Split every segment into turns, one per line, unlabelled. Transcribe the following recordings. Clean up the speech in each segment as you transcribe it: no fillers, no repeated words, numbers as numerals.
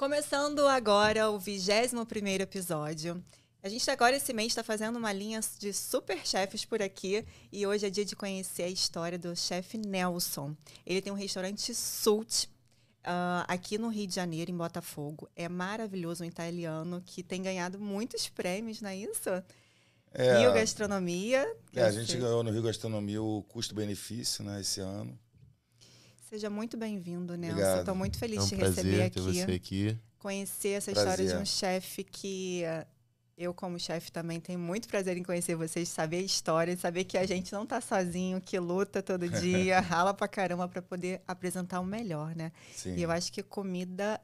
Começando agora o 21º episódio. A gente agora esse mês está fazendo uma linha de super chefes por aqui e hoje é dia de conhecer a história do chefe Nelson. Ele tem um restaurante Sult aqui no Rio de Janeiro, em Botafogo. É maravilhoso, um italiano que tem ganhado muitos prêmios, não é isso? Rio Gastronomia.
A gente ganhou no Rio Gastronomia o custo-benefício, né, esse ano.
Seja muito bem-vindo, Nelson.
Obrigado.
Estou muito feliz de
É um
te receber
prazer ter você aqui.
Conhecer essa história de um chefe que eu, como chefe, também tenho muito prazer em conhecer vocês, saber a história, saber que a gente não está sozinho, que luta todo dia, rala pra caramba para poder apresentar o melhor, né?
Sim.
E eu acho que comida,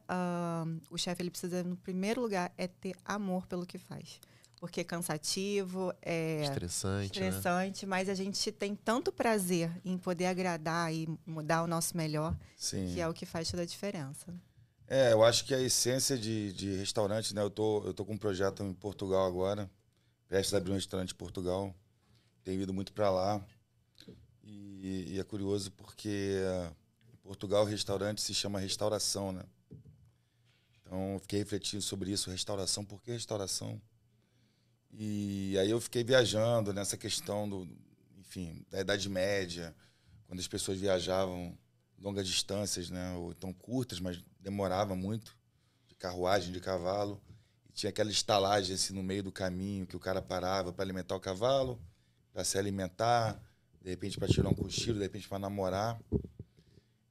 o chefe ele precisa, no primeiro lugar, é ter amor pelo que faz. Porque é cansativo, é estressante, né? Mas a gente tem tanto prazer em poder agradar e mudar o nosso melhor,
Sim.
que é o que faz toda a diferença.
Eu acho que a essência de restaurante, né? Eu tô com um projeto em Portugal agora, prestes a abrir um restaurante em Portugal. Tenho ido muito para lá. E é curioso porque em Portugal o restaurante se chama restauração, né? Então eu fiquei refletindo sobre isso, restauração, por que restauração? E aí eu fiquei viajando nessa questão da Idade Média, quando as pessoas viajavam longas distâncias, né? Ou então curtas, mas demorava muito, de carruagem, de cavalo. E tinha aquela estalagem assim, no meio do caminho que o cara parava para alimentar o cavalo, para se alimentar, de repente para tirar um cochilo, de repente para namorar.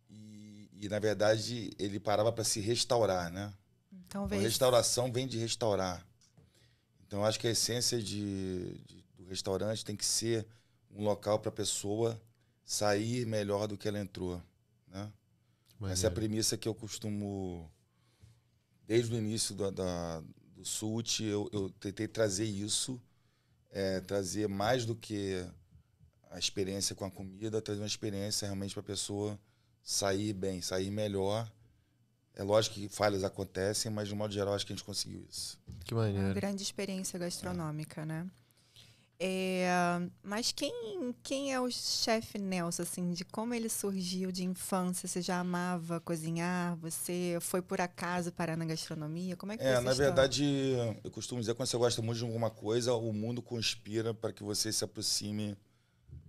E na verdade ele parava para se restaurar, né? Então, restauração vem de restaurar. Então, acho que a essência do restaurante tem que ser um local para a pessoa sair melhor do que ela entrou, né? Essa é a premissa que eu costumo, desde o início do Sult, eu tentei trazer isso, trazer mais do que a experiência com a comida, trazer uma experiência realmente para a pessoa sair bem, sair melhor. É lógico que falhas acontecem, mas de modo geral acho que a gente conseguiu isso.
Que maneiro.
Uma grande experiência gastronômica, né? Mas quem é o chefe Nelson, assim, de como ele surgiu de infância? Você já amava cozinhar? Você foi por acaso parar na gastronomia? Como é que foi essa história?
Verdade, eu costumo dizer que quando você gosta muito de alguma coisa, o mundo conspira para que você se aproxime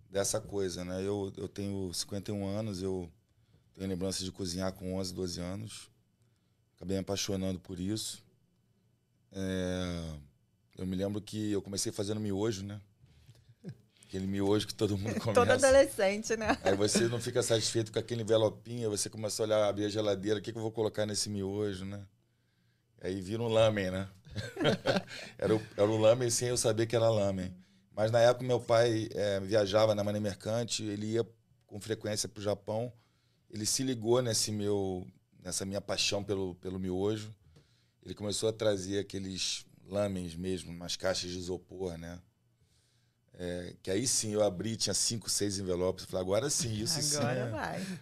dessa coisa, né? Eu tenho 51 anos, eu tenho lembrança de cozinhar com 11, 12 anos. Acabei me apaixonando por isso. Eu me lembro que eu comecei fazendo miojo, né? Aquele miojo que todo mundo começa.
Todo adolescente, né?
Aí você não fica satisfeito com aquele envelopinho, você começa a olhar, abrir a geladeira, o que eu vou colocar nesse miojo, né? Aí vira um lamen, né? era um lamen sem eu saber que era lamen. Mas na época meu pai viajava na Mané Mercante, ele ia com frequência para o Japão. Ele se ligou nessa minha paixão pelo miojo. Ele começou a trazer aqueles lamens mesmo, umas caixas de isopor, né? Que aí sim eu abri, tinha 5, 6 envelopes. Eu falei, agora sim, isso sim.
Agora vai.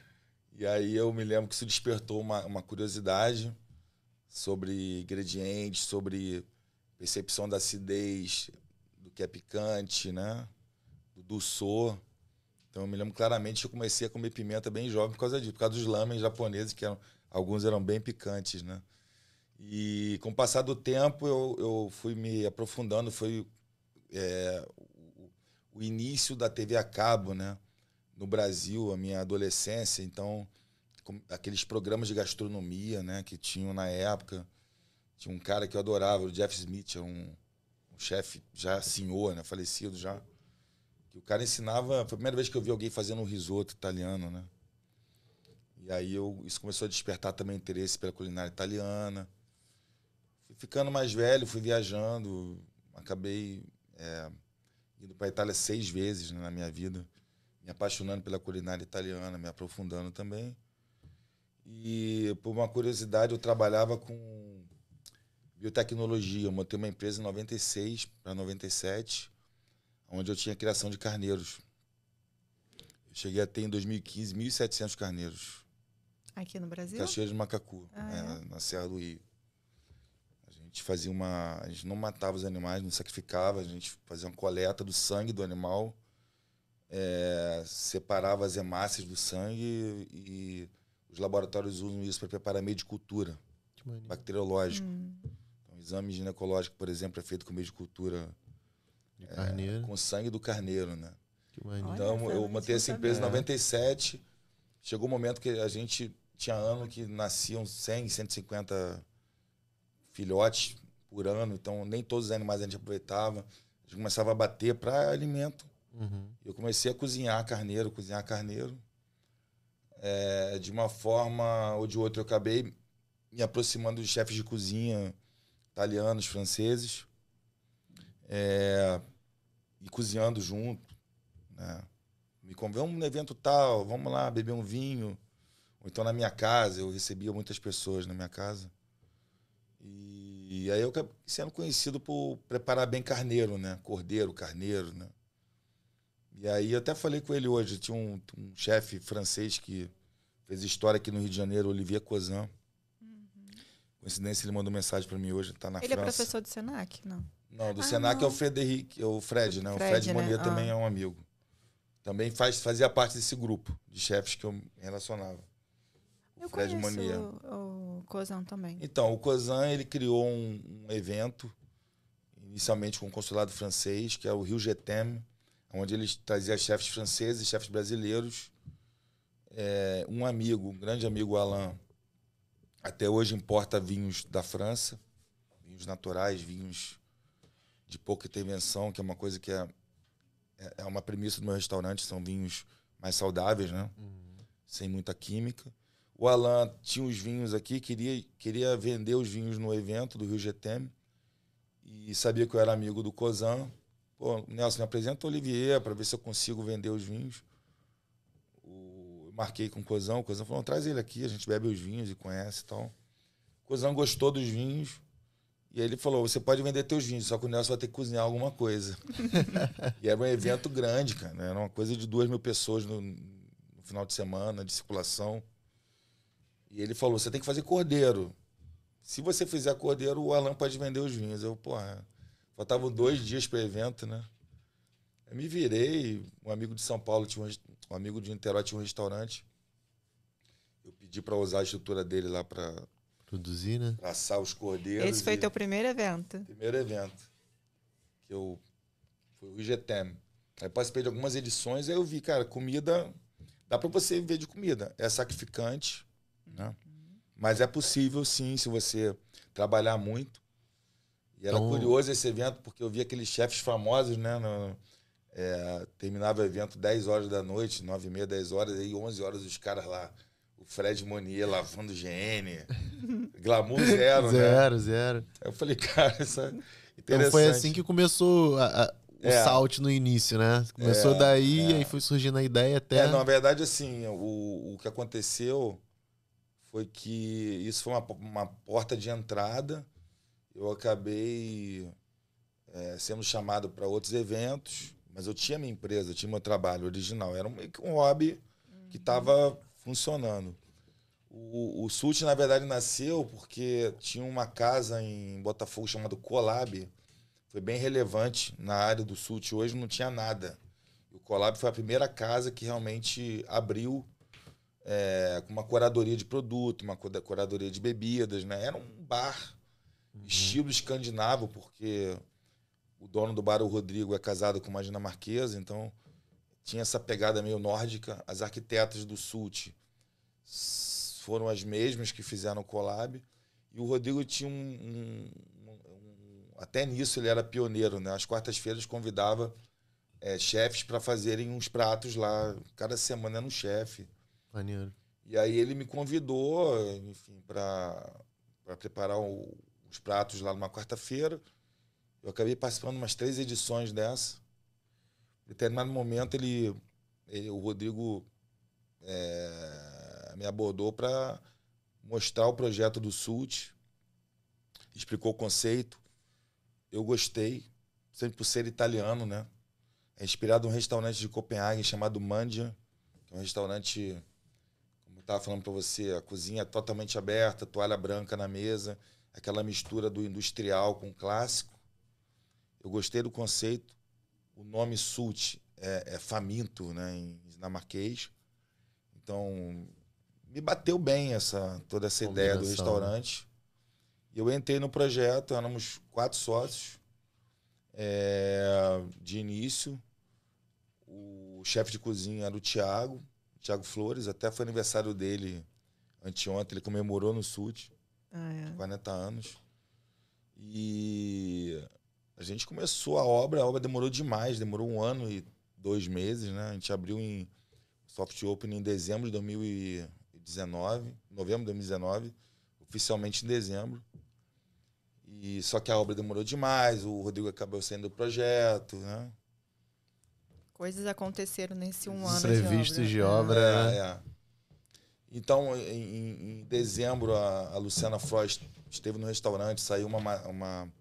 E aí eu me lembro que isso despertou uma curiosidade sobre ingredientes, sobre percepção da acidez, do que é picante, né? Do dulçor. Então eu me lembro claramente que eu comecei a comer pimenta bem jovem por causa disso, por causa dos lamen japoneses, que alguns eram bem picantes, né? E com o passar do tempo eu fui me aprofundando, foi o início da TV a cabo, né? No Brasil, a minha adolescência, então aqueles programas de gastronomia, né, que tinham na época. Tinha um cara que eu adorava, o Jeff Smith, um chefe já senhor, né, falecido já. Que o cara ensinava, foi a primeira vez que eu vi alguém fazendo um risoto italiano, né? E aí isso começou a despertar também interesse pela culinária italiana. Fui ficando mais velho, fui viajando, acabei indo para a Itália 6 vezes, né, na minha vida, me apaixonando pela culinária italiana, me aprofundando também. E por uma curiosidade, eu trabalhava com biotecnologia. Eu montei uma empresa em 96 para 97, onde eu tinha criação de carneiros. Eu cheguei a ter em 2015 1.700 carneiros.
Aqui no Brasil?
Cachoeira de Macacu, na Serra do Rio. A gente não matava os animais, não sacrificava, a gente fazia uma coleta do sangue do animal, separava as hemácias do sangue e os laboratórios usam isso para preparar meio de cultura.
Que
bacteriológico. Então, exame ginecológico, por exemplo, é feito com meio de cultura
De carneiro.
com sangue do carneiro, né?
Que maneiro.
Então, eu montei essa empresa em 97. Chegou um momento que a gente tinha ano que nasciam 100, 150 filhotes por ano. Então, nem todos os animais a gente aproveitava. A gente começava a bater para alimento. Eu comecei a cozinhar carneiro. De uma forma ou de outra, eu acabei me aproximando de chefes de cozinha italianos, franceses. E cozinhando junto, né? Me convidam um evento tal, vamos lá beber um vinho. Ou então na minha casa, eu recebia muitas pessoas na minha casa. E aí eu acabei sendo conhecido por preparar bem carneiro, né? Cordeiro, carneiro, né? E aí eu até falei com ele hoje, tinha um chefe francês que fez história aqui no Rio de Janeiro, Olivier Cozin. Coincidência, ele mandou mensagem para mim hoje, está na França.
Ele é professor do Senac, não?
Não, do Senac
não.
É o Frederic, é o Fred, né? O Fred
Fred,
Monier
né?
também é um amigo. Também fazia parte desse grupo de chefes que eu me relacionava.
Eu
Fred
conheço
Monier.
o Cozan também.
Então, o Cozin, ele criou um evento, inicialmente com o consulado francês, que é o Rio Getem, onde ele trazia chefes franceses e chefes brasileiros. Um amigo, um grande amigo, Alain, até hoje importa vinhos da França, vinhos naturais, vinhos de pouca intervenção, que é uma coisa que é uma premissa do meu restaurante, são vinhos mais saudáveis, né? Sem muita química. O Alain tinha os vinhos aqui, queria vender os vinhos no evento do Rio Getem e sabia que eu era amigo do Cozin. Pô, Nelson, me apresenta o Olivier para ver se eu consigo vender os vinhos. Eu marquei com o Cozin falou, traz ele aqui, a gente bebe os vinhos e conhece e tal. O Cozin gostou dos vinhos e ele falou, você pode vender teus vinhos, só que o Nelson vai ter que cozinhar alguma coisa. E era um evento grande, cara, né? Era uma coisa de 2.000 pessoas no final de semana, de circulação. E ele falou, você tem que fazer cordeiro. Se você fizer cordeiro, o Alain pode vender os vinhos. Faltavam 2 dias para o evento, né? Eu me virei, um amigo de São Paulo, um amigo de Niterói tinha um restaurante. Eu pedi para usar a estrutura dele lá para
produzir, né?
Assar os cordeiros.
Esse foi teu primeiro evento?
Primeiro evento. Foi o IGTEM. Aí participei de algumas edições, aí eu vi, cara, comida, dá para você viver de comida. É sacrificante, né? Mas é possível, sim, se você trabalhar muito. E era curioso esse evento, porque eu via aqueles chefes famosos, né? Terminava o evento 10 horas da noite, 9h30, 10 horas, aí 11 horas os caras lá. O Fred Monier lavando GN. Glamour zero, né?
Zero.
Aí eu falei, cara, isso é interessante.
Então foi assim que começou o Salt no início, né? Começou daí, aí foi surgindo a ideia até...
na verdade, assim, o que aconteceu foi que isso foi uma porta de entrada. Eu acabei sendo chamado para outros eventos, mas eu tinha minha empresa, eu tinha meu trabalho original. Era meio que um hobby que estava funcionando. O Sult, na verdade, nasceu porque tinha uma casa em Botafogo chamada Colab. Foi bem relevante na área do Sult. Hoje não tinha nada. O Colab foi a primeira casa que realmente abriu com uma curadoria de produto, uma curadoria de bebidas, né? Era um bar estilo escandinavo, porque o dono do bar, o Rodrigo, é casado com uma dinamarquesa, então tinha essa pegada meio nórdica. As arquitetas do Sult foram as mesmas que fizeram o Colab. E o Rodrigo tinha até nisso ele era pioneiro, né? Às quartas-feiras convidava chefes para fazerem uns pratos lá. Cada semana era um chefe.
Maneiro.
E aí ele me convidou, enfim, para preparar os pratos lá numa quarta-feira. Eu acabei participando de umas 3 edições dessa. Em determinado momento, o Rodrigo me abordou para mostrar o projeto do Sult, explicou o conceito. Eu gostei, sempre por ser italiano, né? É inspirado em um restaurante de Copenhague chamado Mandia, que é um restaurante, como eu estava falando para você, a cozinha é totalmente aberta, toalha branca na mesa, aquela mistura do industrial com o clássico. Eu gostei do conceito. O nome Sult é faminto, né, em dinamarquês. Então, me bateu bem toda essa ideia do restaurante. E eu entrei no projeto, éramos 4 sócios de início. O chefe de cozinha era o Thiago Flores, até foi aniversário dele anteontem, ele comemorou no SUT, 40 anos. E a gente começou a obra demorou demais, demorou 1 ano e 2 meses, né? A gente abriu em soft opening em dezembro de 2019, novembro de 2019, oficialmente em dezembro. E só que a obra demorou demais, o Rodrigo acabou saindo do projeto, né?
Coisas aconteceram nesse 1 ano
Imprevistos de obra.
Então, em dezembro, a Luciana Frost esteve no restaurante, saiu uma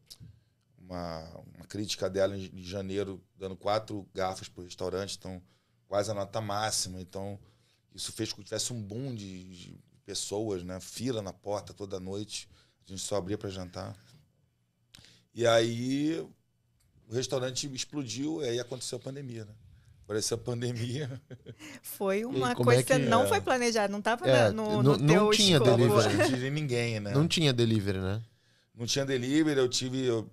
crítica dela em janeiro, dando 4 garfas para o restaurante, então quase a nota máxima. Então, isso fez com que tivesse um boom de pessoas, né? Fila na porta toda noite, a gente só abria para jantar. E aí o restaurante explodiu e aí aconteceu a pandemia, né? Apareceu a pandemia.
Foi uma coisa que não foi planejada, não estava no teu
não tinha
escopo.
delivery.
Não tinha ninguém, né?
Não tinha delivery, né?
Não tinha delivery,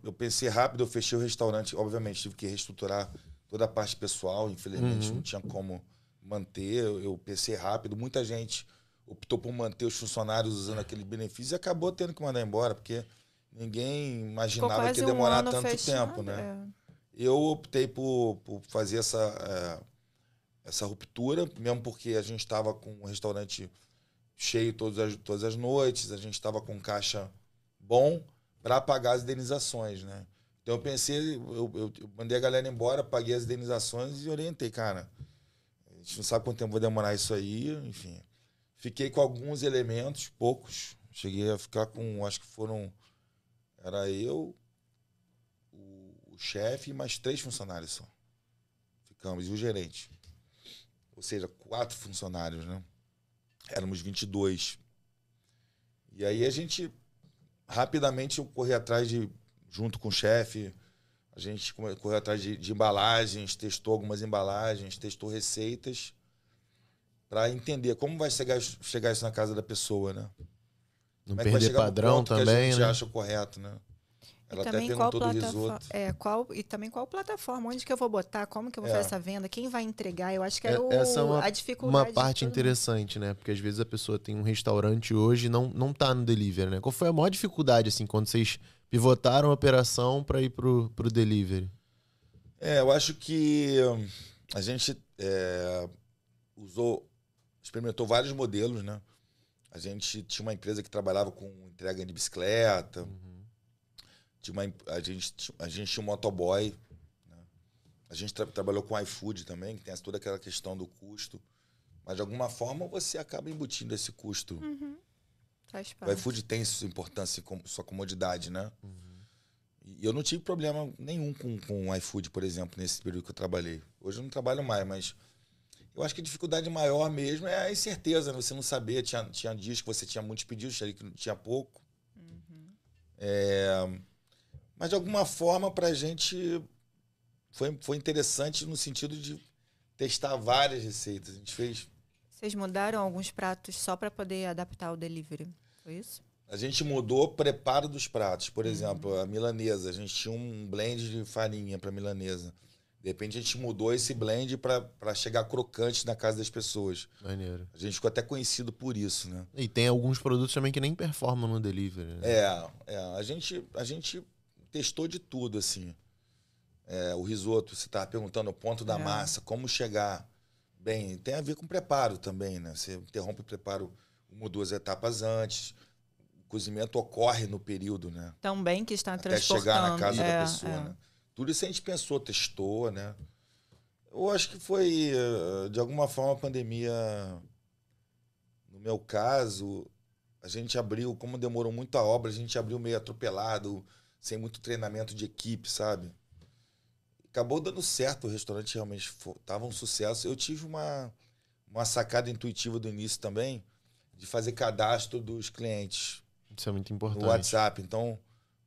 eu pensei rápido, eu fechei o restaurante. Obviamente, tive que reestruturar toda a parte pessoal, infelizmente não tinha como manter. Eu pensei rápido, muita gente optou por manter os funcionários usando aquele benefício e acabou tendo que mandar embora, porque ninguém imaginava que ia demorar tanto tempo, né? Eu optei por fazer essa ruptura, mesmo porque a gente estava com o restaurante cheio todas as noites, a gente estava com caixa bom para pagar as indenizações, né? Então eu pensei, eu mandei a galera embora, paguei as indenizações e orientei, cara, a gente não sabe quanto tempo vai demorar isso aí, enfim. Fiquei com alguns elementos, poucos, cheguei a ficar com, acho que era eu, o chefe e mais 3 funcionários só. Ficamos, e o gerente. Ou seja, 4 funcionários, né? Éramos 22. E aí a gente, rapidamente, eu corri atrás junto com o chefe, a gente correu atrás de embalagens, testou algumas embalagens, testou receitas, para entender como vai chegar isso na casa da pessoa, né?
Não
como
perder padrão também,
que a gente
né?
acha correto, né? Ela até
também
perguntou do risoto.
E também qual plataforma, onde que eu vou botar, como que eu vou fazer essa venda, quem vai entregar, eu acho que era
essa é
a dificuldade.
uma parte interessante, né? Porque às vezes a pessoa tem um restaurante hoje e não tá no delivery, né? Qual foi a maior dificuldade, assim, quando vocês pivotaram a operação para ir pro delivery?
Eu acho que a gente experimentou vários modelos, né? A gente tinha uma empresa que trabalhava com entrega de bicicleta, a gente tinha um motoboy, né? A gente trabalhou com iFood também, que tem toda aquela questão do custo, mas de alguma forma você acaba embutindo esse custo.
Faz parte.
O iFood tem sua importância, sua comodidade, né? E eu não tive problema nenhum com o iFood, por exemplo, nesse período que eu trabalhei. Hoje eu não trabalho mais, mas eu acho que a dificuldade maior mesmo é a incerteza, né? Você não saber. Tinha dias que você tinha muitos pedidos, que tinha pouco. Mas, de alguma forma, para a gente foi interessante no sentido de testar várias receitas. A gente fez...
Vocês mudaram alguns pratos só para poder adaptar ao delivery, foi isso?
A gente mudou o preparo dos pratos. Por exemplo, a milanesa. A gente tinha um blend de farinha para milanesa. De repente, a gente mudou esse blend para chegar crocante na casa das pessoas.
Maneiro.
A gente ficou até conhecido por isso, né?
E tem alguns produtos também que nem performam no delivery, né?
A gente testou de tudo, assim. O risoto, você estava perguntando o ponto da massa, como chegar bem. Tem a ver com preparo também, né? Você interrompe o preparo 1 ou 2 etapas antes. O cozimento ocorre no período, né?
Também que está
até
transportando.
chegar na casa da pessoa, né? Tudo isso a gente pensou, testou, né? Eu acho que foi, de alguma forma, a pandemia, no meu caso, a gente abriu, como demorou muito a obra, a gente abriu meio atropelado, sem muito treinamento de equipe, sabe? Acabou dando certo, o restaurante realmente estava um sucesso. Eu tive uma sacada intuitiva do início também, de fazer cadastro dos clientes.
Isso é muito importante.
No WhatsApp. Então,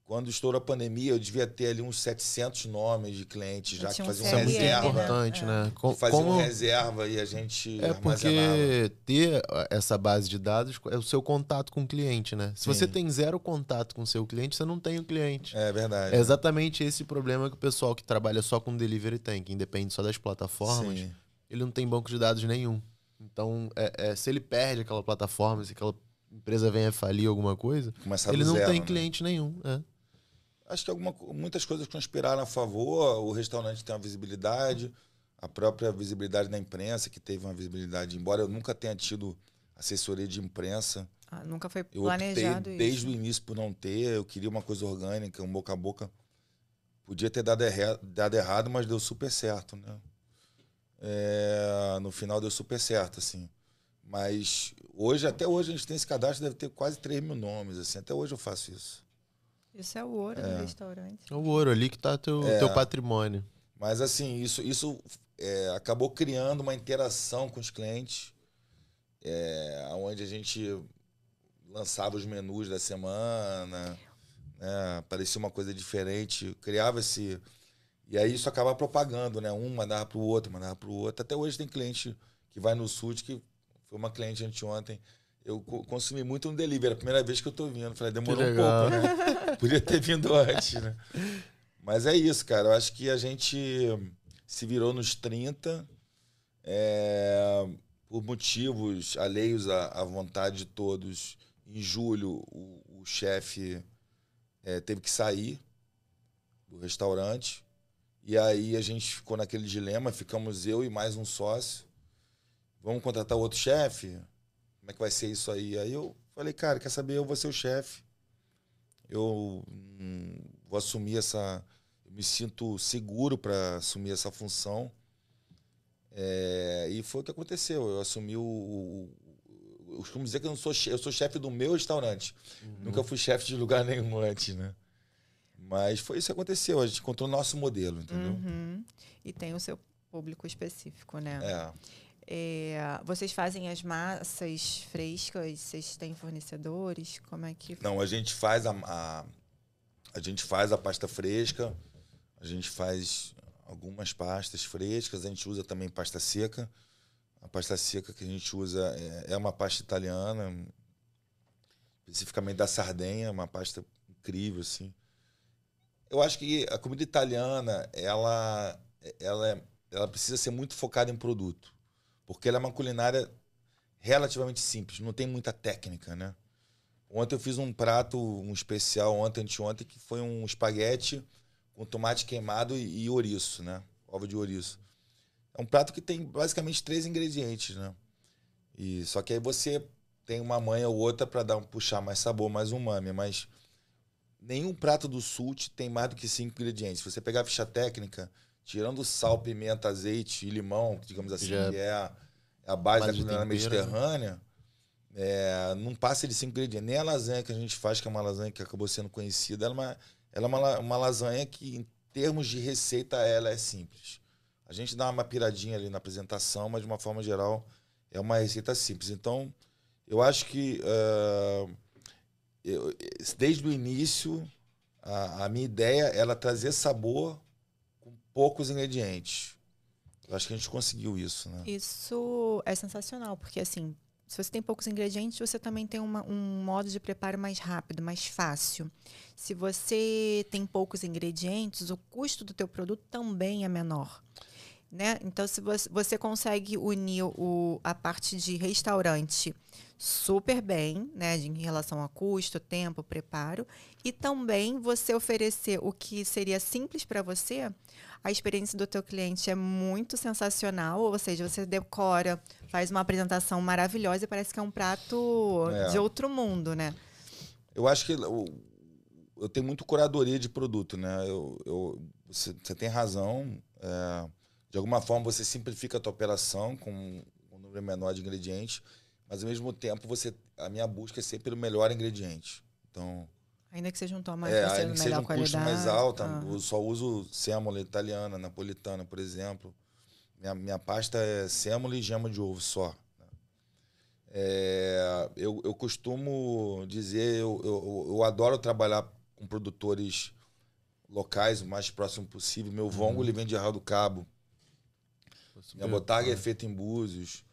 quando estourou a pandemia, eu devia ter ali uns 700 nomes de clientes já que faziam
Isso é muito
reserva.
importante, né?
Faziam reserva e a gente armazenava.
Porque ter essa base de dados é o seu contato com o cliente, né? Se você tem zero contato com o seu cliente, você não tem o cliente.
É verdade.
É exatamente esse problema que o pessoal que trabalha só com delivery tem, que independe só das plataformas, ele não tem banco de dados nenhum. Então, se ele perde aquela plataforma, se aquela empresa vem a falir alguma coisa, ele não tem cliente nenhum.
Acho que muitas coisas conspiraram a favor. O restaurante tem uma visibilidade, a própria visibilidade da imprensa, que teve uma visibilidade, embora eu nunca tenha tido assessoria de imprensa.
Nunca foi planejado
isso. Desde o início por não ter, eu queria uma coisa orgânica, um boca a boca. Podia ter dado errado, mas deu super certo, né? No final deu super certo, assim. Mas até hoje a gente tem esse cadastro, deve ter quase 3 mil nomes, assim. Até hoje eu faço isso.
Isso é o ouro do restaurante.
É o ouro ali que tá teu patrimônio.
Mas assim, isso acabou criando uma interação com os clientes, onde a gente lançava os menus da semana, né? Parecia uma coisa diferente, criava esse... E aí isso acaba propagando, né? Um mandava pro outro. Até hoje tem cliente que vai no Sud, que foi uma cliente anteontem. Eu consumi muito um delivery, a primeira vez que eu tô vindo. Falei, demorou um pouco, né? Podia ter vindo antes, né? Mas é isso, cara. Eu acho que a gente se virou nos 30 por motivos alheios à vontade de todos. Em julho, o chefe teve que sair do restaurante. E aí a gente ficou naquele dilema, ficamos eu e mais um sócio. Vamos contratar outro chefe? Como é que vai ser isso aí? Aí eu falei, cara, quer saber? Eu vou ser o chefe. Eu vou assumir essa... Eu me sinto seguro para assumir essa função. E foi o que aconteceu. Eu assumi eu costumo dizer que eu sou chefe do meu restaurante. Nunca fui chefe de lugar nenhum antes, né? Mas foi isso que aconteceu. A gente encontrou o nosso modelo, entendeu?
E tem o seu público específico, né? Vocês fazem as massas frescas? Vocês têm fornecedores? Como é que...
Não, a gente faz a gente faz a pasta fresca, a gente faz algumas pastas frescas, a gente usa também pasta seca. A pasta seca que a gente usa é uma pasta italiana, especificamente da Sardenha, uma pasta incrível, assim. Eu acho que a comida italiana, ela precisa ser muito focada em produto. Porque ela é uma culinária relativamente simples, não tem muita técnica, né? Ontem eu fiz um prato, um especial, anteontem, que foi um espaguete com tomate queimado e ouriço, né? Ovo de ouriço. É um prato que tem basicamente 3 ingredientes, né? Só que aí você tem uma manha ou outra para puxar mais sabor, mais umami, mas nenhum prato do sul tem mais do que 5 ingredientes. Se você pegar a ficha técnica, tirando sal, pimenta, azeite e limão, digamos assim, que é a base da culinária mediterrânea, não passa de 5 ingredientes. Nem a lasanha que a gente faz, que é uma lasanha que acabou sendo conhecida, ela é uma lasanha que, em termos de receita, ela é simples. A gente dá uma piradinha ali na apresentação, mas, de uma forma geral, é uma receita simples. Então, eu acho que, desde o início, a minha ideia era trazer sabor com poucos ingredientes. Eu acho que a gente conseguiu isso, né?
Isso é sensacional, porque assim, se você tem poucos ingredientes, você também tem um modo de preparo mais rápido, mais fácil. Se você tem poucos ingredientes, o custo do teu produto também é menor, né? Então, se você consegue unir a parte de restaurante super bem, né, em relação a custo, tempo, preparo, e também você oferecer o que seria simples para você, a experiência do teu cliente é muito sensacional, ou seja, você decora, faz uma apresentação maravilhosa e parece que é um prato de outro mundo, né?
Eu acho que eu tenho muito curadoria de produto, né? Você tem razão. De alguma forma, você simplifica a tua operação com um número menor de ingredientes, mas, ao mesmo tempo, a minha busca é sempre o melhor ingrediente. Então,
ainda que seja um tomate, ainda que seja um
custo mais alto, eu só uso sêmola italiana, napolitana, por exemplo. Minha pasta é sêmola e gema de ovo só. Eu costumo dizer, eu adoro trabalhar com produtores locais o mais próximo possível. Meu vongo, ele vem de Arraial do Cabo. Minha botarga é feita em Búzios.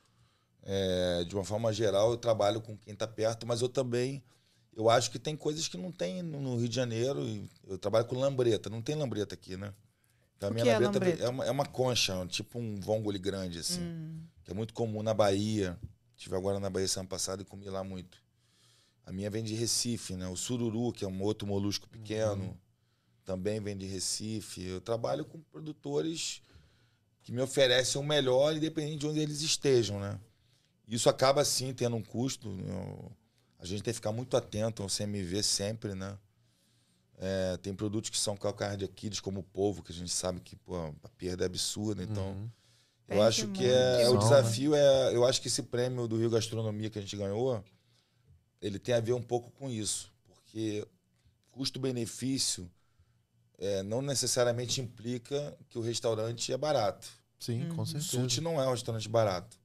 De uma forma geral, eu trabalho com quem está perto, mas eu acho que tem coisas que não tem no Rio de Janeiro. Eu trabalho com lambreta. Não tem lambreta aqui, né? Então, a minha lambreta é uma concha, tipo um vongole grande, assim. Que é muito comum na Bahia. Estive agora na Bahia semana passada e comi lá muito. A minha vem de Recife, né? O sururu, que é um outro molusco pequeno, também vem de Recife. Eu trabalho com produtores que me oferecem o melhor, independente de onde eles estejam, né? Isso acaba, sim, tendo um custo. A gente tem que ficar muito atento ao CMV sempre, né? Tem produtos que são calcanhar de Aquiles, como o polvo, que a gente sabe que a perda é absurda. Então, eu acho que o desafio eu acho que esse prêmio do Rio Gastronomia que a gente ganhou, ele tem a ver um pouco com isso. Porque custo-benefício não necessariamente implica que o restaurante é barato.
Sim, com certeza.
O Sult não é um restaurante barato.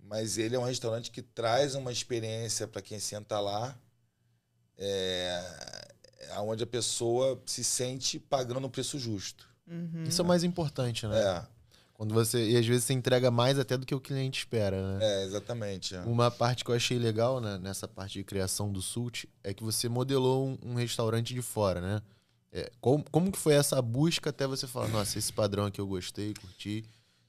Mas ele é um restaurante que traz uma experiência para quem senta lá, onde a pessoa se sente pagando um preço justo.
Isso é o mais importante, né? Quando e às vezes você entrega mais até do que o cliente espera, né?
Exatamente.
Uma parte que eu achei legal, né, nessa parte de criação do Sult é que você modelou um restaurante de fora, né? Como que foi essa busca até você falar, nossa, esse padrão aqui eu gostei, curti?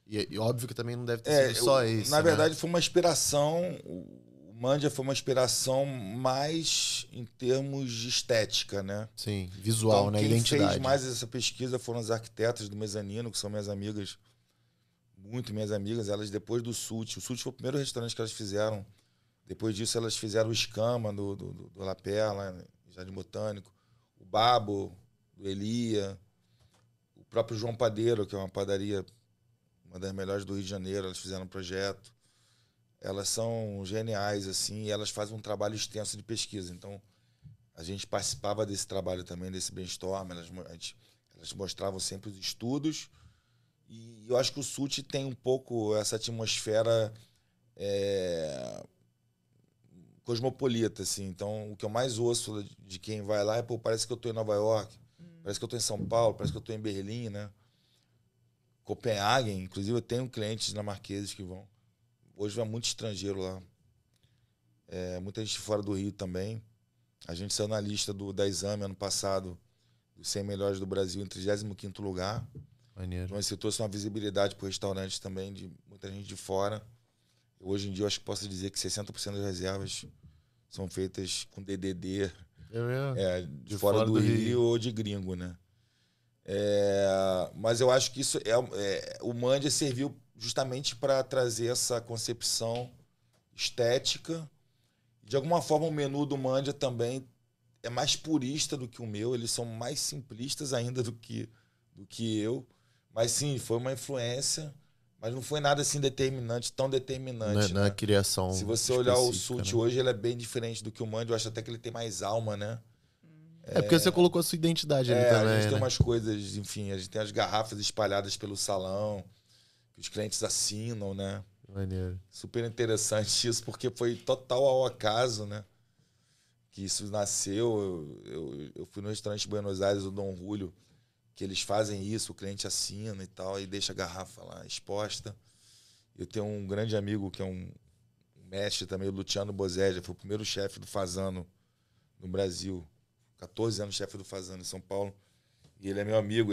E óbvio que também não deve ter sido só esse,
na verdade, foi uma inspiração. O Mandia foi uma inspiração mais em termos de estética, né?
Sim, visual,
então,
né?
Quem
Identidade.
fez mais essa pesquisa foram as arquitetas do Mezanino, que são minhas amigas, muito minhas amigas. Elas, depois do Sult, o Sult foi o primeiro restaurante que elas fizeram. Depois disso, elas fizeram o Escama, do La Perla, Jardim Botânico, o Babo, do Elia, o próprio João Padeiro, que é uma padaria, uma das melhores do Rio de Janeiro. Elas fizeram um projeto. Elas são geniais, assim, e elas fazem um trabalho extenso de pesquisa. Então, a gente participava desse trabalho também, desse brainstorm. Elas mostravam sempre os estudos. E eu acho que o Sult tem um pouco essa atmosfera cosmopolita, assim. Então, o que eu mais ouço de quem vai lá é, parece que eu estou em Nova York, parece que eu estou em São Paulo, parece que eu estou em Berlim, né? Copenhague, inclusive eu tenho clientes dinamarqueses que vão. Hoje vai muito estrangeiro lá. Muita gente fora do Rio também. A gente saiu na lista da Exame ano passado, dos 100 melhores do Brasil, em 35º lugar.
Maneiro.
Então isso trouxe uma visibilidade para o restaurante também, de muita gente de fora. Hoje em dia eu acho que posso dizer que 60% das reservas são feitas com DDD. De fora do Rio ou de gringo, né? Mas eu acho que isso o Mandia serviu justamente para trazer essa concepção estética. De alguma forma, o menu do Mandia também é mais purista do que o meu. Eles são mais simplistas ainda do que eu. Mas sim, foi uma influência, mas não foi nada assim tão determinante.
Na criação.
Se você olhar o Sult, né, hoje, ele é bem diferente do que o Mandia. Eu acho até que ele tem mais alma, né?
Porque você colocou a sua identidade ali também.
A gente tem umas coisas, enfim, a gente tem as garrafas espalhadas pelo salão, que os clientes assinam, né?
Maneiro.
Super interessante isso, porque foi total ao acaso, né? Que isso nasceu. Eu fui no restaurante de Buenos Aires, o Dom Julio, que eles fazem isso, o cliente assina e tal, e deixa a garrafa lá exposta. Eu tenho um grande amigo que é um mestre também, o Luciano Bozeja, foi o primeiro chefe do Fasano no Brasil. 14 anos chefe do Fasano em São Paulo. E ele é meu amigo.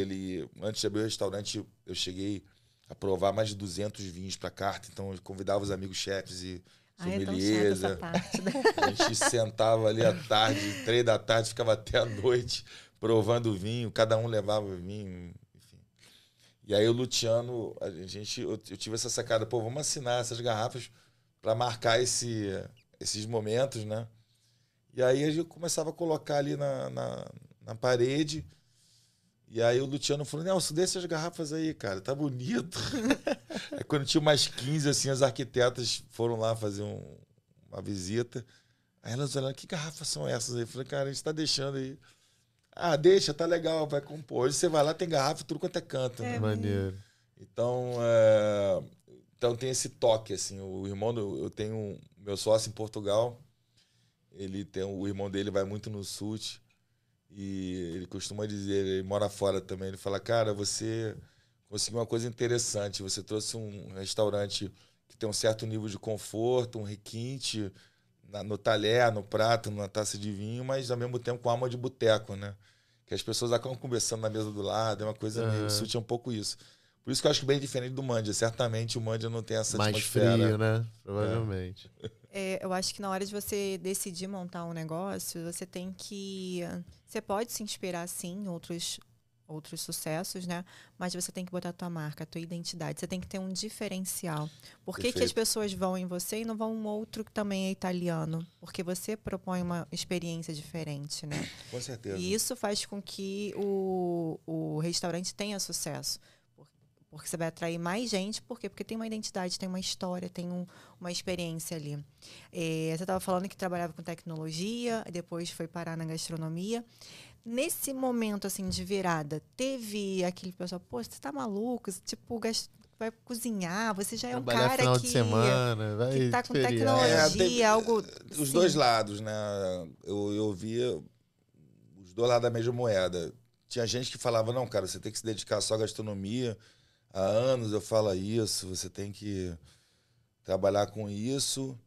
Antes de abrir o restaurante, eu cheguei a provar mais de 200 vinhos para carta. Então, eu convidava os amigos chefes e sommeliers. A gente sentava ali à tarde, 3 da tarde, ficava até a noite provando vinho. Cada um levava vinho, enfim. E aí o Luciano, eu tive essa sacada, vamos assinar essas garrafas para marcar esses momentos, né? E aí a gente começava a colocar ali na parede. E aí o Luciano falou, Nelson, deixa as garrafas aí, cara, tá bonito. Aí quando tinha umas 15, assim, as arquitetas foram lá fazer uma visita. Aí elas olharam, que garrafas são essas aí? Eu falei, cara, a gente tá deixando aí. Ah, deixa, tá legal, vai compor. Hoje você vai lá, tem garrafa, tudo quanto é canto. Né?
Maneiro.
Então tem esse toque, assim. Eu tenho meu sócio em Portugal. O irmão dele vai muito no Sult. E ele costuma dizer, ele mora fora também, ele fala, cara, você conseguiu uma coisa interessante, você trouxe um restaurante que tem um certo nível de conforto, um requinte no talher, no prato, numa taça de vinho, mas ao mesmo tempo com alma de boteco, né? Que as pessoas acabam conversando na mesa do lado, é uma coisa meio sutil, um pouco isso. Por isso que eu acho bem diferente do Mandia. Certamente o Mandia não tem essa
mais
atmosfera.
Frio, né? Provavelmente.
Eu acho que na hora de você decidir montar um negócio, você tem que... Você pode se inspirar, sim, em outros sucessos, né? Mas você tem que botar a tua marca, a tua identidade. Você tem que ter um diferencial. Por que as pessoas vão em você e não vão um outro que também é italiano? Porque você propõe uma experiência diferente, né?
Com certeza.
E isso faz com que o restaurante tenha sucesso. Porque você vai atrair mais gente. Por quê? Porque tem uma identidade, tem uma história, tem uma experiência ali. Você estava falando que trabalhava com tecnologia, depois foi parar na gastronomia. Nesse momento, assim, de virada, teve aquele pessoal, pô, você tá maluco? Tipo, vai cozinhar, você já é
trabalhar
um cara
final
que,
de semana, vai
que tá com
feriado.
tecnologia, algo...
Os
sim.
dois lados, né? Eu via os dois lados da mesma moeda. Tinha gente que falava, não, cara, você tem que se dedicar só à gastronomia. Há anos eu falo isso, você tem que trabalhar com isso.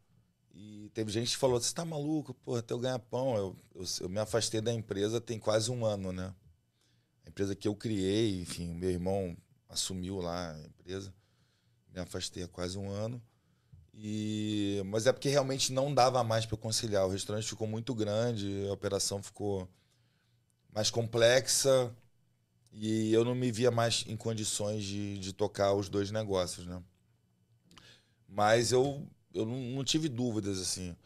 E teve gente que falou, você tá maluco? Porra, teu ganha-pão. Eu me afastei da empresa tem quase um ano, né? A empresa que eu criei, enfim, meu irmão assumiu lá a empresa. Me afastei há quase um ano. Mas é porque realmente não dava mais para conciliar. O restaurante ficou muito grande, a operação ficou mais complexa e eu não me via mais em condições de tocar os dois negócios, né? Mas eu não tive dúvidas, assim.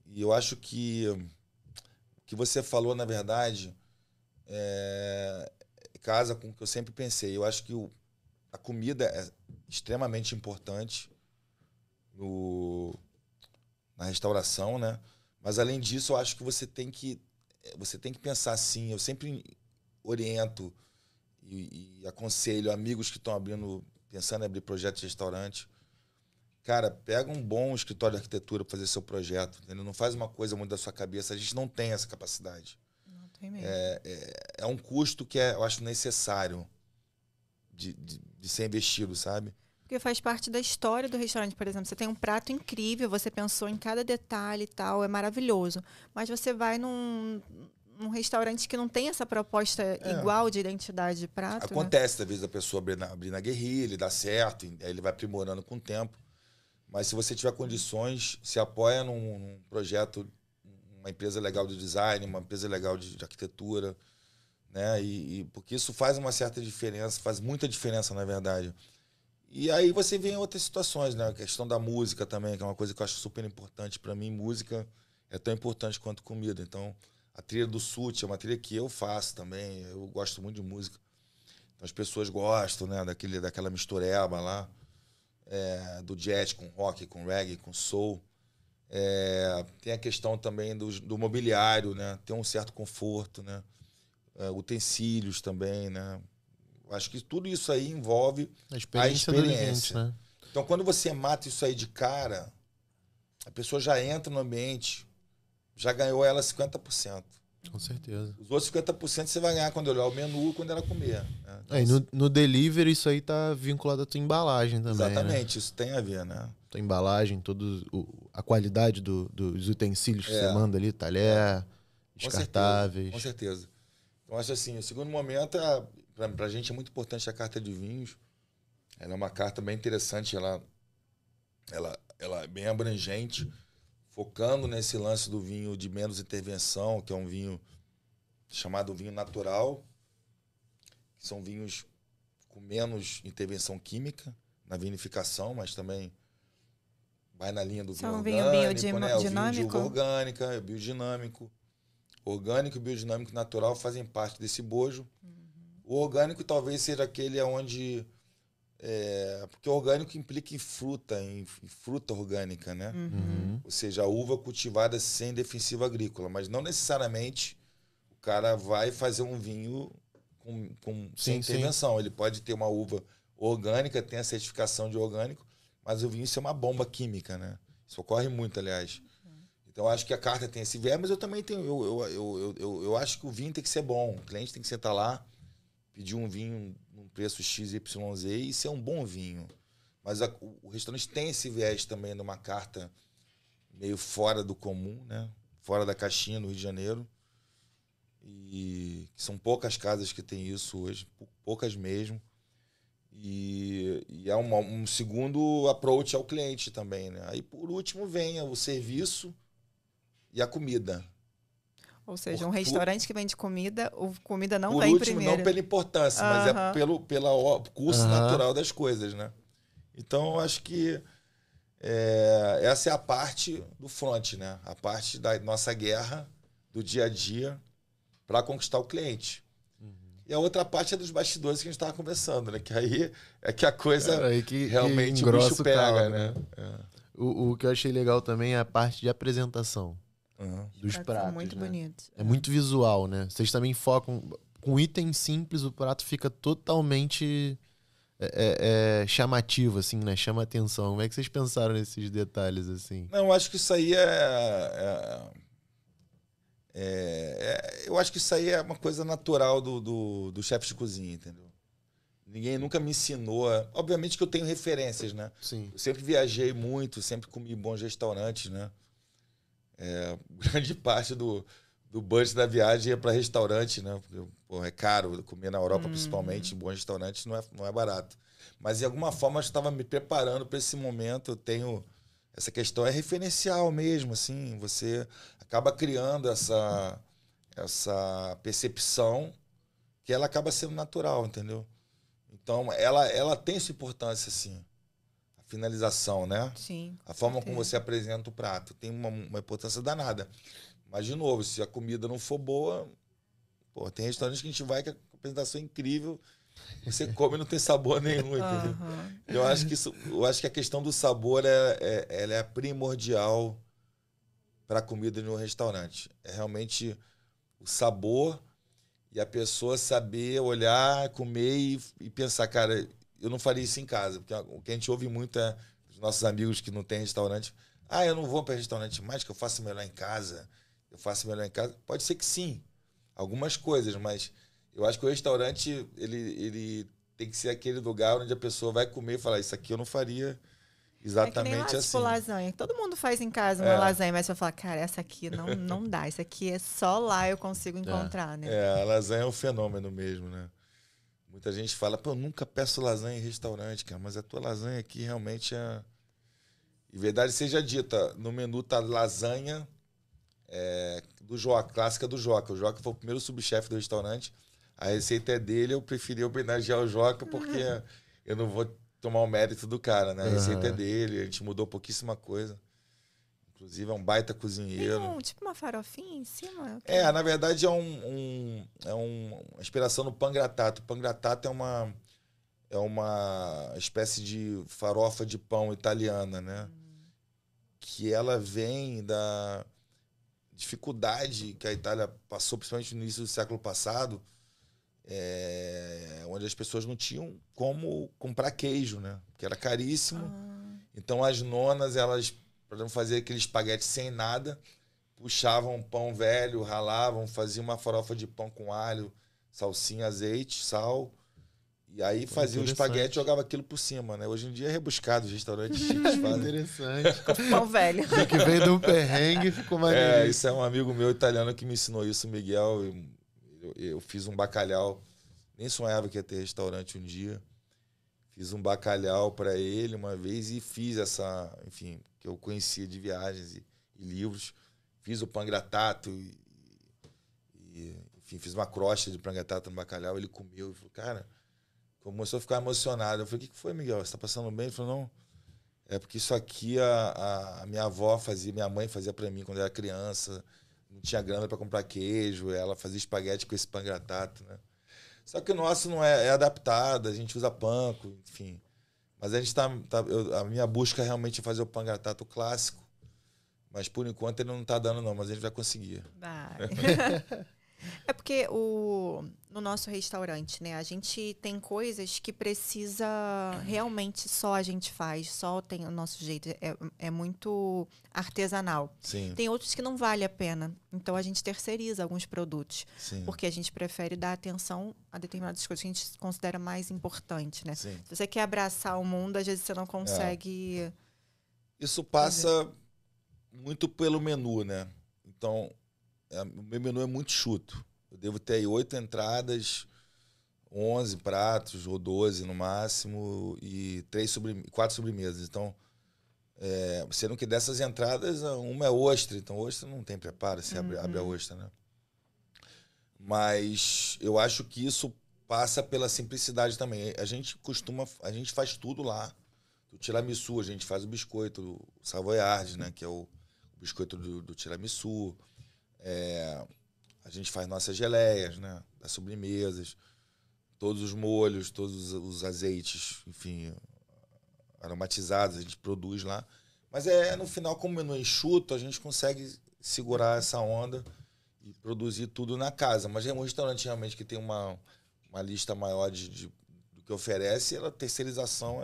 E eu acho que o que você falou, na verdade, casa com o que eu sempre pensei. Eu acho que a comida é extremamente importante na restauração, né? Mas, além disso, eu acho que você tem que pensar assim. Eu sempre oriento e aconselho amigos que estão pensando em abrir projeto de restaurante. Cara, pega um bom escritório de arquitetura para fazer seu projeto, entendeu? Não faz uma coisa muito da sua cabeça. A gente não tem essa capacidade.
Não tem mesmo.
É um custo que eu acho necessário de ser investido, sabe?
Porque faz parte da história do restaurante, por exemplo. Você tem um prato incrível, você pensou em cada detalhe e tal, é maravilhoso. Mas você vai num restaurante que não tem essa proposta igual de identidade de prato.
Acontece, né? Às vezes, a pessoa abrir na guerrilha, dá certo, aí ele vai aprimorando com o tempo. Mas se você tiver condições, se apoia num projeto, uma empresa legal de design, uma empresa legal de arquitetura, né? Porque isso faz uma certa diferença, faz muita diferença, na verdade. E aí você vê em outras situações, né? A questão da música também, que é uma coisa que eu acho super importante para mim. Música é tão importante quanto comida. Então, a trilha do Sut é uma trilha que eu faço também. Eu gosto muito de música. Então, as pessoas gostam, né? Daquela mistureba lá. Do jazz com rock, com reggae, com soul. Tem a questão também do mobiliário, né? Tem um certo conforto, né? Utensílios também, né? Acho que tudo isso aí envolve a experiência.
Do cliente, né?
Então, quando você mata isso aí de cara, a pessoa já entra no ambiente, já ganhou ela 50%.
Com certeza.
Os outros 50% você vai ganhar quando olhar o menu e quando ela comer. Né? Então,
e no delivery isso aí tá vinculado à tua embalagem também.
Exatamente,
né?
Isso tem a ver, né?
Tua embalagem, a qualidade dos utensílios que você manda ali, talher, descartáveis.
Com certeza. Então, acho assim, o segundo momento, pra gente é muito importante a carta de vinhos. Ela é uma carta bem interessante, ela é bem abrangente, focando nesse lance do vinho de menos intervenção, que é um vinho chamado vinho natural, que são vinhos com menos intervenção química na vinificação, mas também vai na linha do vinho orgânico, né? O vinho de uva orgânica, é biodinâmico. Orgânico e biodinâmico natural fazem parte desse bojo. O orgânico talvez seja aquele onde... porque o orgânico implica em fruta orgânica, né? Ou seja, a uva cultivada sem defensivo agrícola. Mas não necessariamente o cara vai fazer um vinho sem intervenção. Ele pode ter uma uva orgânica, tem a certificação de orgânico, mas o vinho isso é uma bomba química, né? Isso ocorre muito, aliás. Então, Então, acho que a carta tem esse viés, mas eu também tenho... Eu acho que o vinho tem que ser bom. O cliente tem que sentar lá, pedir um vinho num preço XYZ e ser um bom vinho. Mas o restaurante tem esse viés também numa carta meio fora do comum, né? Fora da caixinha, no Rio de Janeiro. E são poucas casas que tem isso hoje, poucas mesmo. E é um segundo approach ao cliente também, né? Aí, por último, vem o serviço e a comida.
Ou seja, um restaurante que vende comida, comida não
por
vem
último,
primeiro.
não pela importância, mas é pelo curso natural das coisas, né? Então, eu acho que essa é a parte do front, né? A parte da nossa guerra, do dia a dia, para conquistar o cliente. E a outra parte é dos bastidores que a gente estava conversando, né? Que aí é que a coisa realmente o bicho pega, né?
O que eu achei legal também é a parte de apresentação dos pratos.
São muito bonitos.
É muito visual, né? Vocês também focam... Com itens simples, o prato fica totalmente chamativo, assim, né? Chama atenção. Como é que vocês pensaram nesses detalhes, assim?
Não, eu acho que isso aí eu acho que isso aí é uma coisa natural do chefe de cozinha, entendeu? Ninguém nunca me ensinou. Obviamente que eu tenho referências, né?
Sim.
Eu sempre viajei muito, sempre comi em bons restaurantes, né? Grande parte do budget da viagem é para restaurante, né? Porque, é caro comer na Europa, principalmente, em bons restaurantes, não é barato. Mas, de alguma forma, eu estava me preparando para esse momento. Eu tenho... Essa questão é referencial mesmo, assim. Você acaba criando essa percepção que ela acaba sendo natural, entendeu? Então, ela tem sua importância, assim. A finalização, né?
Sim.
A forma como você apresenta o prato tem uma importância danada. Mas, de novo, se a comida não for boa... Pô, tem restaurantes que a gente vai que a apresentação é incrível, você come e não tem sabor nenhum, entendeu? Eu acho que a questão do sabor ela é primordial para a comida de um restaurante. É realmente o sabor e a pessoa saber olhar, comer e pensar, cara, eu não faria isso em casa. Porque o que a gente ouve muito é dos nossos amigos que não têm restaurante. Eu não vou para restaurante mais, que eu faço melhor em casa. Eu faço melhor em casa. Pode ser que sim, algumas coisas, mas eu acho que o restaurante ele tem que ser aquele lugar onde a pessoa vai comer e falar, isso aqui eu não faria exatamente assim.
Tipo lasanha. Todo mundo faz em casa uma lasanha, mas você vai falar, cara, essa aqui não dá. Isso aqui é só lá eu consigo encontrar, né?
A lasanha é um fenômeno mesmo, né? Muita gente fala, pô, eu nunca peço lasanha em restaurante, cara, mas a tua lasanha aqui realmente é... E verdade seja dita, no menu tá lasanha do Joca, clássica do Joca. O Joca foi o primeiro subchefe do restaurante. A receita é dele, eu preferi homenagear o Joca porque eu não vou tomar o mérito do cara, né? A receita é dele, a gente mudou pouquíssima coisa. Inclusive é um baita cozinheiro.
Tem tipo uma farofinha em cima?
Na verdade é uma inspiração no pangrattato. O pangrattato é uma espécie de farofa de pão italiana, né? Que ela vem da dificuldade que a Itália passou, principalmente no início do século passado, onde as pessoas não tinham como comprar queijo, né? Porque era caríssimo. Então as nonas, elas, para fazer aquele espaguete sem nada, puxavam pão velho, ralavam, faziam uma farofa de pão com alho, salsinha, azeite, sal. E aí fazia o espaguete e jogava aquilo por cima, né? Hoje em dia é rebuscado, os restaurantes chiques fazem.
Interessante.
Pão velho.
Que veio de um perrengue, ficou maneiro.
Isso é um amigo meu italiano que me ensinou isso, o Miguel. Eu fiz um bacalhau, nem sonhava que ia ter restaurante um dia. Fiz um bacalhau para ele uma vez e fiz enfim, que eu conhecia de viagens e livros. Fiz o pangrattato enfim, fiz uma crosta de pangrattato no bacalhau. Ele comeu e falou, cara... Começou a ficar emocionado. Eu falei, o que foi, Miguel? Você tá passando bem? Ele falou, não. É porque isso aqui a minha avó fazia, minha mãe fazia para mim quando eu era criança. Não tinha grana para comprar queijo. Ela fazia espaguete com esse pangrattato, né? Só que o nosso não é adaptado, a gente usa panko, enfim. Mas a gente a minha busca é realmente fazer o pangrattato clássico. Mas por enquanto ele não tá dando, não. Mas a gente vai conseguir.
Vai. É porque no nosso restaurante, né, a gente tem coisas que precisa realmente só a gente faz, só tem o nosso jeito, é muito artesanal.
Sim,
Tem outros que não vale a pena, então a gente terceiriza alguns produtos,
sim,
porque a gente prefere dar atenção a determinadas coisas que a gente considera mais importante, né?
sim.
Se você quer abraçar o mundo, às vezes você não consegue
Isso
fazer.
passa muito pelo menu, né? Então, o meu menu é muito chuto. Eu devo ter aí 8 entradas, 11 pratos ou 12 no máximo e 4 sobremesas. Então, sendo que dessas entradas, uma é ostra. Então, ostra não tem preparo, você abre a ostra, né? Mas eu acho que isso passa pela simplicidade também. A gente faz tudo lá. Do tiramisu, a gente faz o biscoito, o savoiardi, né? Que é o biscoito do tiramisu. A gente faz nossas geleias, né? Das sobremesas. Todos os molhos, todos os azeites, enfim, aromatizados, a gente produz lá. Mas no final, como o menu é enxuto, a gente consegue segurar essa onda e produzir tudo na casa. Mas é um restaurante realmente que tem uma lista maior do que oferece, a terceirização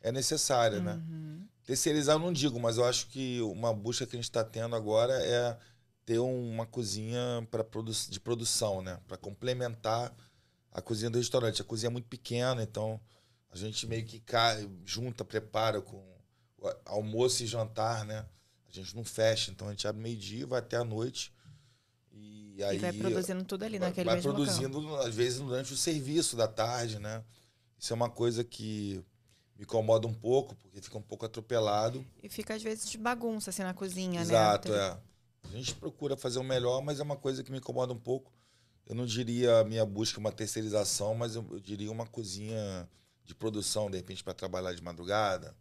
é necessária, né?
Uhum.
Terceirizar eu não digo, mas eu acho que uma busca que a gente está tendo agora é ter uma cozinha de produção, né? Para complementar a cozinha do restaurante. A cozinha é muito pequena, então a gente meio que junta, prepara com almoço e jantar, né? A gente não fecha, então a gente abre meio-dia, vai até a noite. E
E
aí
vai produzindo tudo ali naquele
vai
mesmo local.
produzindo, às vezes, durante o serviço da tarde, né? Isso é uma coisa que me incomoda um pouco, porque fica um pouco atropelado.
E fica, às vezes, de bagunça, assim, na cozinha, né?
Exato, é. A gente procura fazer o melhor, mas é uma coisa que me incomoda um pouco. Eu não diria a minha busca uma terceirização, mas eu diria uma cozinha de produção, de repente, para trabalhar de madrugada,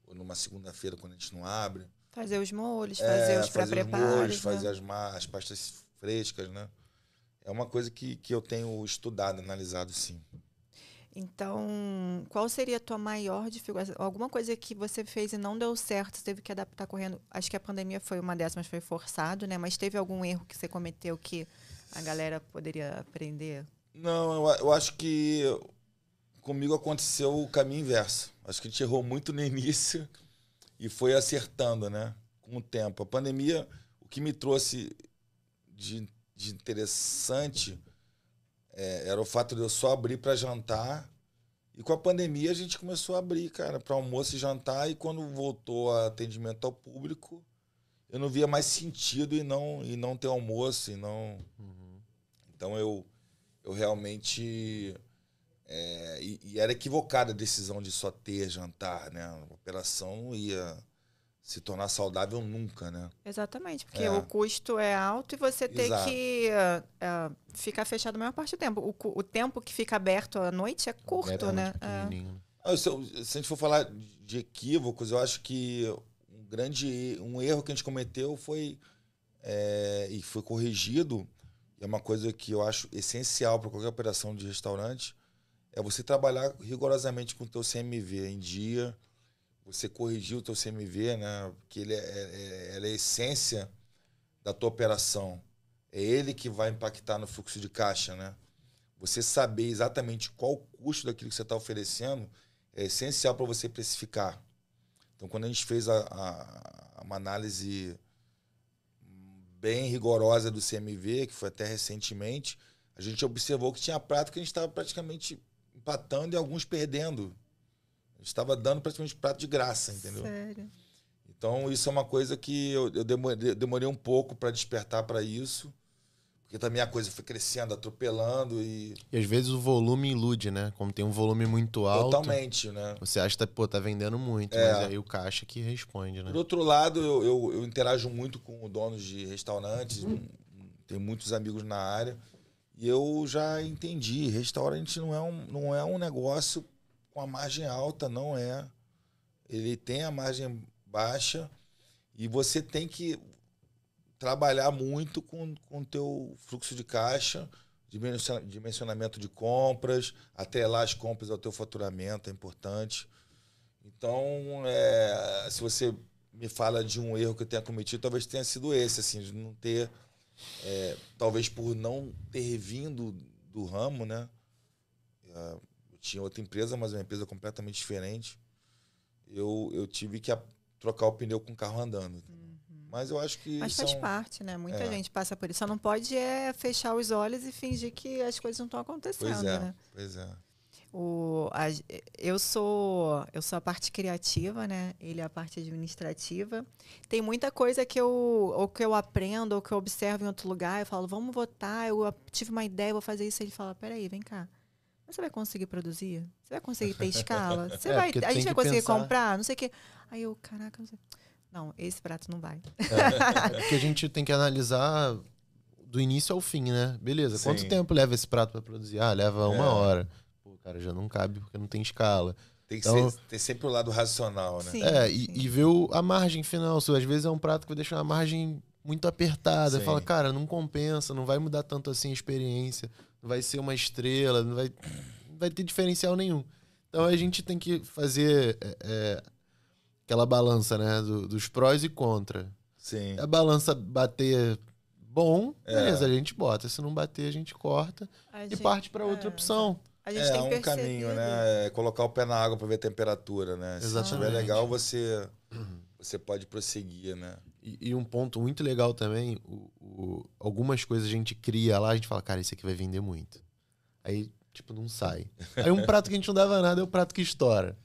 ou numa segunda-feira, quando a gente não abre.
Fazer os molhos, fazer os
Fazer os molhos,
pré-preparos,
fazer
né?
as pastas frescas, né? É uma coisa que eu tenho estudado, analisado, sim.
Então, qual seria a tua maior dificuldade? Alguma coisa que você fez e não deu certo, você teve que adaptar correndo? Acho que a pandemia foi uma dessas, mas foi forçado, né? Mas teve algum erro que você cometeu que a galera poderia aprender?
Não, eu acho que comigo aconteceu o caminho inverso. Acho que a gente errou muito no início e foi acertando, né? Com o tempo. A pandemia, o que me trouxe de interessante era o fato de eu só abrir para jantar. E com a pandemia a gente começou a abrir, cara, para almoço e jantar. E quando voltou a atendimento ao público, eu não via mais sentido em não ter almoço. Então eu realmente. E era equivocada a decisão de só ter jantar, né? A operação não ia se tornar saudável nunca, né?
Exatamente, porque o custo é alto e você ter
Exato.
que ficar fechado a maior parte do tempo. O tempo que fica aberto à noite é curto, né?
Pequenininho.
Se a gente for falar de equívocos, eu acho que um erro que a gente cometeu foi e foi corrigido, e é uma coisa que eu acho essencial para qualquer operação de restaurante, é você trabalhar rigorosamente com o teu CMV em dia, você corrigir o teu CMV, né? Porque ele é a essência da tua operação. É ele que vai impactar no fluxo de caixa, né? Você saber exatamente qual o custo daquilo que você está oferecendo é essencial para você precificar. Então, quando a gente fez uma análise bem rigorosa do CMV, que foi até recentemente, a gente observou que tinha prato que a gente estava praticamente empatando e alguns perdendo. A gente estava dando praticamente prato de graça, entendeu?
Sério.
Então, isso é uma coisa que eu demorei um pouco para despertar para isso, porque também a coisa foi crescendo, atropelando e...
E às vezes o volume ilude, né? Como tem um volume muito alto,
Totalmente, né?
você acha que tá vendendo muito, mas aí o caixa que responde, né?
Por outro lado, eu interajo muito com donos de restaurantes, tenho muitos amigos na área, e eu já entendi, restaurante não é um negócio com a margem alta, não é. Ele tem a margem baixa e você tem que trabalhar muito com o teu fluxo de caixa, dimensionamento de compras, atrelar as compras ao teu faturamento é importante. Então, se você me fala de um erro que eu tenha cometido, talvez tenha sido esse, assim, de não ter talvez por não ter vindo do ramo, né? Eu tinha outra empresa, mas uma empresa completamente diferente. Eu tive que trocar o pneu com o carro andando. Mas eu acho que
Mas faz parte, né? Muita gente passa por isso. Só não pode fechar os olhos e fingir que as coisas não estão acontecendo, né?
Pois é.
Eu sou a parte criativa, né? Ele é a parte administrativa. Tem muita coisa que eu aprendo, ou que eu observo em outro lugar. Eu falo, vamos votar, eu tive uma ideia, vou fazer isso. Ele fala, peraí, vem cá. Mas você vai conseguir produzir? Você vai conseguir ter escala? A gente vai conseguir comprar? Não sei o quê. Aí eu, caraca, não sei. Não, esse prato não vai.
Porque a gente tem que analisar do início ao fim, né? Beleza,
Sim.
quanto tempo leva esse prato para produzir? Leva 1 hora. Pô, cara, já não cabe porque não tem escala.
Tem que
então,
ter sempre o lado racional, né?
Sim,
e ver a margem final. Se às vezes é um prato que vai deixar uma margem muito apertada.
Sim.
Fala, cara, não compensa, não vai mudar tanto assim a experiência. Não vai ser uma estrela, não vai ter diferencial nenhum. Então a gente tem que fazer... aquela balança, né? Dos prós e contra.
Sim.
A balança bater bom, beleza, a gente bota. Se não bater, a gente corta e parte para outra opção.
A gente tem
um caminho, né? Colocar o pé na água para ver a temperatura, né?
Exatamente.
Se estiver legal, você pode prosseguir, né?
E um ponto muito legal também, algumas coisas a gente cria lá, a gente fala, cara, esse aqui vai vender muito. Aí, tipo, não sai. Aí um prato que a gente não dava nada é o prato que estoura.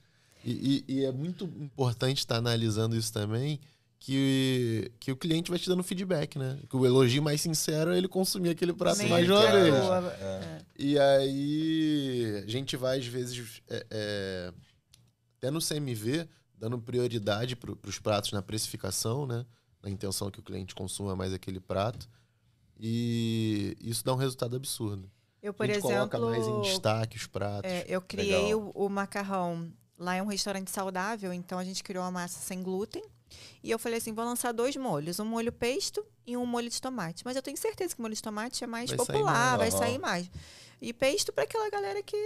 E é muito importante estar analisando isso também, que o cliente vai te dando feedback, né? Que o elogio mais sincero é ele consumir aquele prato mais de uma vez. E aí a gente vai, às vezes, até no CMV, dando prioridade para os pratos na precificação, né? Na intenção que o cliente consuma mais aquele prato. E isso dá um resultado absurdo.
Eu, por
a gente
exemplo,
coloca mais em destaque os pratos.
Eu criei o macarrão. Lá é um restaurante saudável, então a gente criou uma massa sem glúten. E eu falei assim, vou lançar 2 molhos. Um molho pesto e um molho de tomate. Mas eu tenho certeza que o molho de tomate é mais popular, vai sair mais. E pesto para aquela galera que...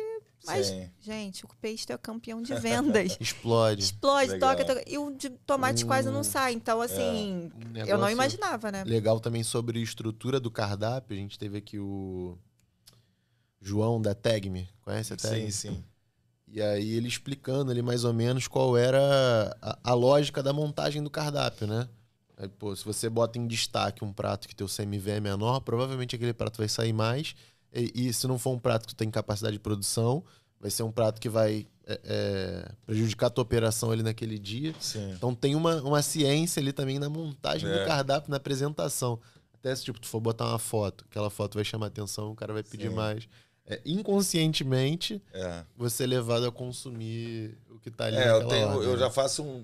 Mas, gente, o pesto é o campeão de vendas.
Explode,
toca. E o de tomate quase não sai. Então, assim, eu não imaginava, né?
Legal também sobre a estrutura do cardápio. A gente teve aqui o João da Tegme. Conhece a Tegme?
Sim.
E aí ele explicando ali mais ou menos qual era a lógica da montagem do cardápio, né? Aí, pô, se você bota em destaque um prato que teu CMV é menor, provavelmente aquele prato vai sair mais. E se não for um prato que tem capacidade de produção, vai ser um prato que vai prejudicar a tua operação ali naquele dia.
Sim.
Então tem uma ciência ali também na montagem do cardápio, na apresentação. Até se tipo, tu for botar uma foto, aquela foto vai chamar atenção, o cara vai pedir mais. Inconscientemente, você é levado a consumir o que está ali.
Eu já faço um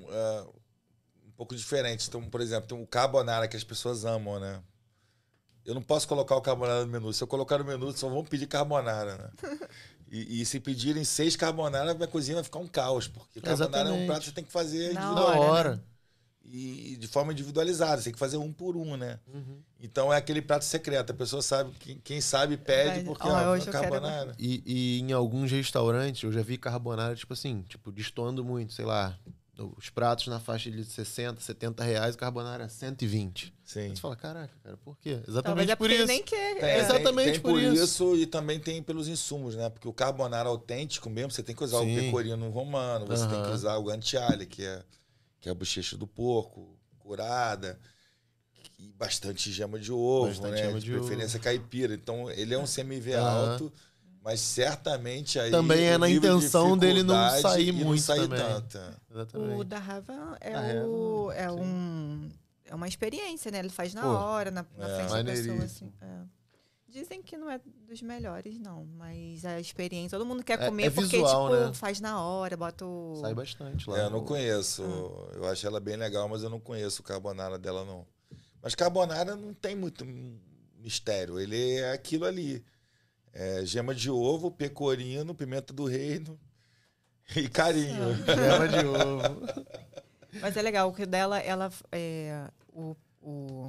pouco diferente. Então, por exemplo, tem o carbonara que as pessoas amam, né? Eu não posso colocar o carbonara no menu. Se eu colocar no menu, só vão pedir carbonara, né? E se pedirem 6 carbonara, minha cozinha vai ficar um caos, porque carbonara é um prato que você tem que fazer
na hora.
Né?
E de forma individualizada, você tem que fazer um por um, né? Então é aquele prato secreto, a pessoa sabe, quem sabe pede, porque é carbonara.
E em alguns restaurantes eu já vi carbonara, destoando muito, sei lá, os pratos na faixa de 60, 70 reais, carbonara 120.
Sim.
Você fala, caraca, cara, por quê? Exatamente por isso.
Nem quer.
Exatamente por isso e também tem pelos insumos, né? Porque o carbonara autêntico mesmo, você tem que usar o pecorino romano, você tem que usar o guanciale, que é a bochecha do porco, curada, e bastante gema de ovo, né? De preferência caipira. Então, ele é um CMV alto, mas certamente aí
também é na intenção dele não sair muito, não
sair tanto.
O da Rava é uma experiência, né? Ele faz na hora, na frente da pessoa, assim. Dizem que não é dos melhores, não. Mas a experiência, todo mundo quer comer porque,
visual, né?
faz na hora, bota o...
Sai bastante lá.
Eu não conheço. Eu acho ela bem legal, mas eu não conheço o carbonara dela, não. Mas carbonara não tem muito mistério. Ele é aquilo ali. Gema de ovo, pecorino, pimenta do reino e carinho.
Gema de ovo.
Mas é legal, o que dela,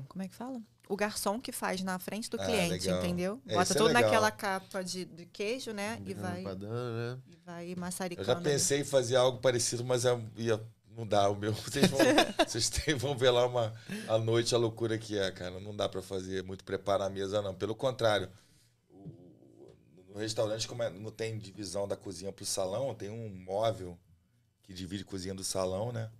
como é que fala? O garçom que faz na frente do cliente,
legal.
Entendeu? Bota tudo naquela capa de queijo, né? E vai maçaricando.
Eu já pensei em fazer algo parecido, mas Não dá, o meu. Vão ver lá a noite, a loucura que é, cara. Não dá pra fazer muito preparar a mesa, não. Pelo contrário, no restaurante, como não tem divisão da cozinha pro salão, tem um móvel que divide a cozinha do salão, né?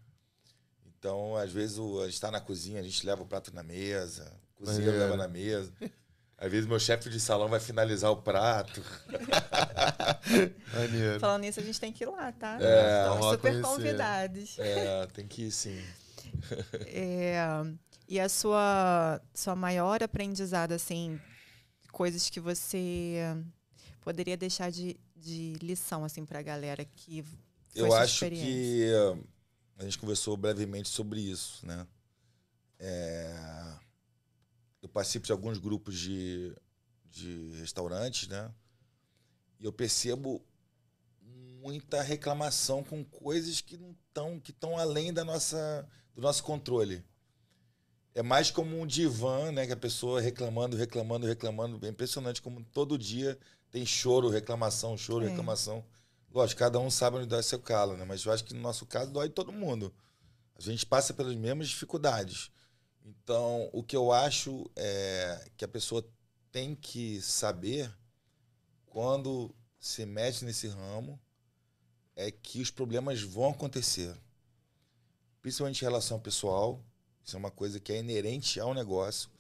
Então, às vezes, a gente tá na cozinha, a gente leva o prato na mesa, o cozinheiro leva na mesa. Às vezes, meu chefe de salão vai finalizar o prato.
Maneiro.
Falando nisso, a gente tem que ir lá, tá?
Estamos
super convidados.
Tem que ir, sim.
E a sua maior aprendizado, assim, coisas que você poderia deixar de lição, assim, pra galera que foi
Eu
sua
acho
experiência?
que a gente conversou brevemente sobre isso, né? Eu participo de alguns grupos de restaurantes, né? E eu percebo muita reclamação com coisas que estão além do nosso controle. É mais como um divã, né? Que a pessoa reclamando. É impressionante como todo dia tem choro, reclamação. Lógico, cada um sabe onde dói seu calo, né? Mas eu acho que no nosso caso dói todo mundo. A gente passa pelas mesmas dificuldades. Então, o que eu acho é que a pessoa tem que saber, quando se mete nesse ramo, é que os problemas vão acontecer. Principalmente em relação ao pessoal. Isso é uma coisa que é inerente ao negócio.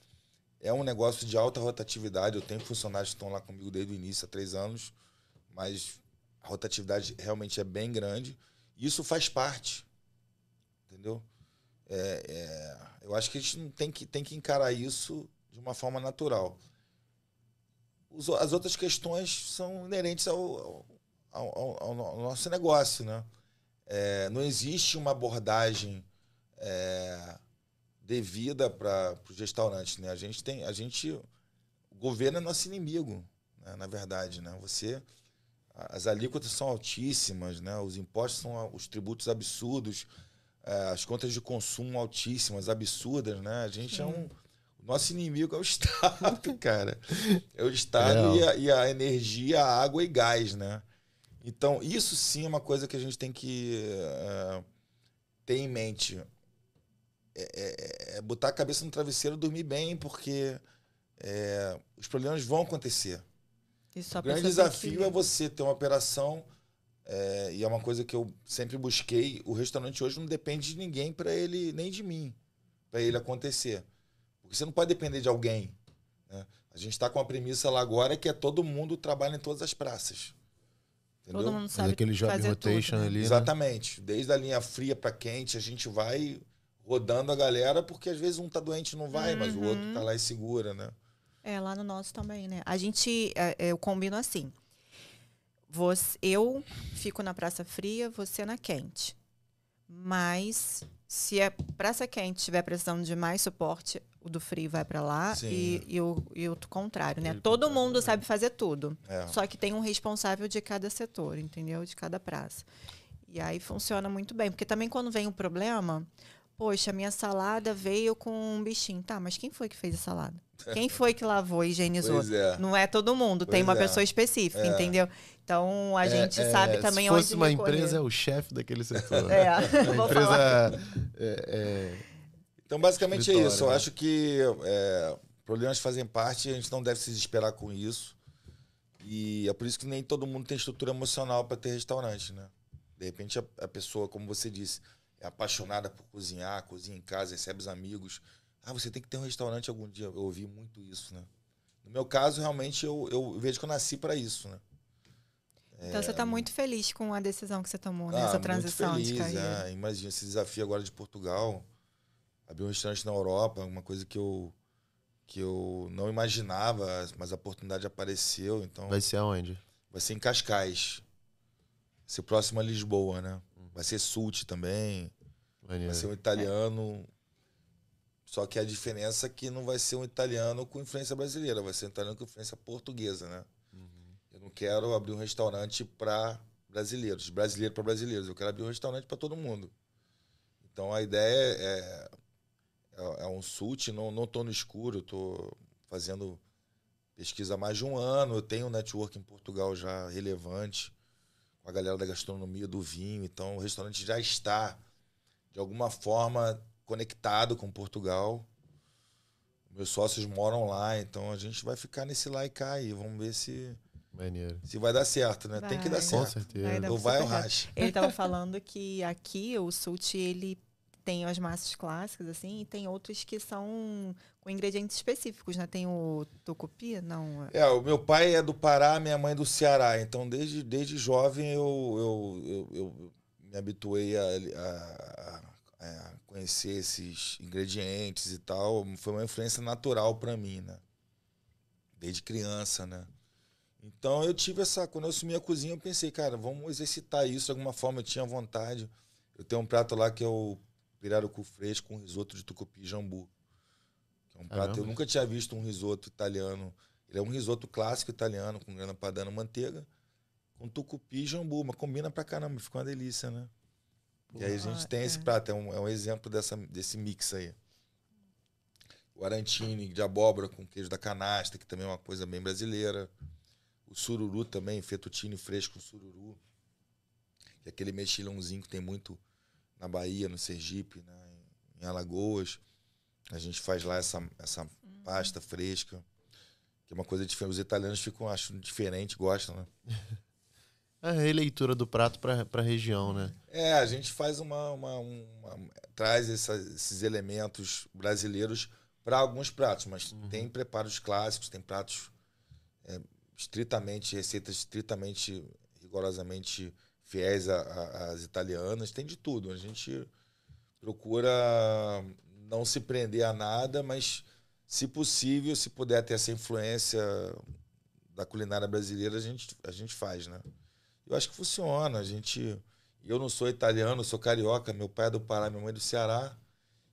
É um negócio de alta rotatividade. Eu tenho funcionários que estão lá comigo desde o início, há 3 anos. Mas a rotatividade realmente é bem grande. E isso faz parte. Entendeu? Eu acho que a gente não tem que encarar isso de uma forma natural. As outras questões são inerentes ao nosso negócio, né? Não existe uma abordagem devida para os restaurantes, né? O governo é nosso inimigo, né? Na verdade, né? As alíquotas são altíssimas, né? Os impostos os tributos absurdos. As contas de consumo altíssimas, absurdas, né? A gente o nosso inimigo é o Estado, cara. É o Estado e a energia, a água e gás, né? Então, isso sim é uma coisa que a gente tem que ter em mente. Botar a cabeça no travesseiro e dormir bem, porque os problemas vão acontecer. O grande desafio é você ter uma operação. E é uma coisa que eu sempre busquei. O restaurante hoje não depende de ninguém para ele, nem de mim, para ele acontecer. Porque você não pode depender de alguém, né? A gente está com a premissa lá agora que todo mundo trabalha em todas as praças. Entendeu?
Todo mundo sabe
aquele job
fazer
rotation
tudo, né?
ali,
exatamente. Né? Desde a linha fria para quente, a gente vai rodando a galera, porque às vezes um tá doente e não vai, mas o outro tá lá e segura, né?
Lá no nosso também, né? A gente, eu combino assim. Eu fico na praça fria, você na quente. Mas se a praça quente estiver precisando de mais suporte, o do frio vai para lá e o contrário, né? Todo mundo sabe fazer tudo. Só que tem um responsável de cada setor, entendeu? De cada praça. E aí funciona muito bem. Porque também quando vem um problema, poxa, minha salada veio com um bichinho. Tá, mas quem foi que fez a salada? Quem foi que lavou e higienizou? Não é todo mundo, tem uma pessoa específica, entendeu? Então, a gente sabe também onde
recorrer. Se fosse uma empresa, é o chefe daquele setor. Vou falar.
Então, basicamente é isso. Eu acho que problemas fazem parte e a gente não deve se desesperar com isso. E é por isso que nem todo mundo tem estrutura emocional para ter restaurante, né? De repente, a pessoa, como você disse, é apaixonada por cozinhar, cozinha em casa, recebe os amigos. Você tem que ter um restaurante algum dia. Eu ouvi muito isso, né? No meu caso, realmente, eu vejo que eu nasci para isso, né?
Então, você está muito feliz com a decisão que você tomou nessa transição
muito feliz,
de carreira.
Imagina esse desafio agora de Portugal. Abrir um restaurante na Europa, uma coisa que eu não imaginava, mas a oportunidade apareceu. Então,
vai ser aonde?
Vai ser em Cascais. Vai ser próximo a Lisboa, né? Vai ser Sult também. Vai ser um italiano... Só que a diferença é que não vai ser um italiano com influência brasileira, vai ser um italiano com influência portuguesa, né? Eu não quero abrir um restaurante para brasileiros, brasileiro para brasileiros. Eu quero abrir um restaurante para todo mundo. Então a ideia é um Sult, não estou no escuro, estou fazendo pesquisa há mais de um ano. Eu tenho um network em Portugal já relevante com a galera da gastronomia, do vinho. Então o restaurante já está de alguma forma, conectado com Portugal. Meus sócios moram lá, então a gente vai ficar nesse lá e cá aí. Vamos ver se vai dar certo, né? Tem que dar certo.
Com certeza.
Ou vai ou racha.
Ele estava falando que aqui o Sult, ele tem as massas clássicas, assim, e tem outros que são com ingredientes específicos, né? Tem o tucupi, não?
O meu pai é do Pará, minha mãe é do Ceará. Então, desde jovem, eu me habituei a conhecer esses ingredientes e tal. Foi uma influência natural para mim, né? Desde criança, né? Então eu tive quando eu assumi a cozinha, eu pensei, cara, vamos exercitar isso de alguma forma. Eu tinha vontade. Eu tenho um prato lá que é o pirarucu fresco com risoto de tucupi e jambu. Que é um prato, eu nunca tinha visto um risoto italiano. Ele é um risoto clássico italiano, com grana padano, manteiga, com tucupi e jambu. Mas combina pra caramba, fica uma delícia, né? E aí a gente tem esse prato, é um exemplo desse mix aí. O arantini de abóbora com queijo da canastra, que também é uma coisa bem brasileira. O sururu também, fettuccine fresco com sururu. Que é aquele mexilhãozinho que tem muito na Bahia, no Sergipe, né? Em Alagoas. A gente faz lá essa pasta fresca, que é uma coisa diferente. Os italianos ficam, acho, diferente, gostam, né?
A releitura do prato para a região, né?
A gente faz traz esses elementos brasileiros para alguns pratos, mas tem preparos clássicos, tem pratos receitas estritamente, rigorosamente fiéis às italianas, tem de tudo. A gente procura não se prender a nada, mas, se possível, se puder ter essa influência da culinária brasileira, a gente faz, né? Eu acho que funciona. Eu não sou italiano, sou carioca. Meu pai é do Pará, minha mãe é do Ceará.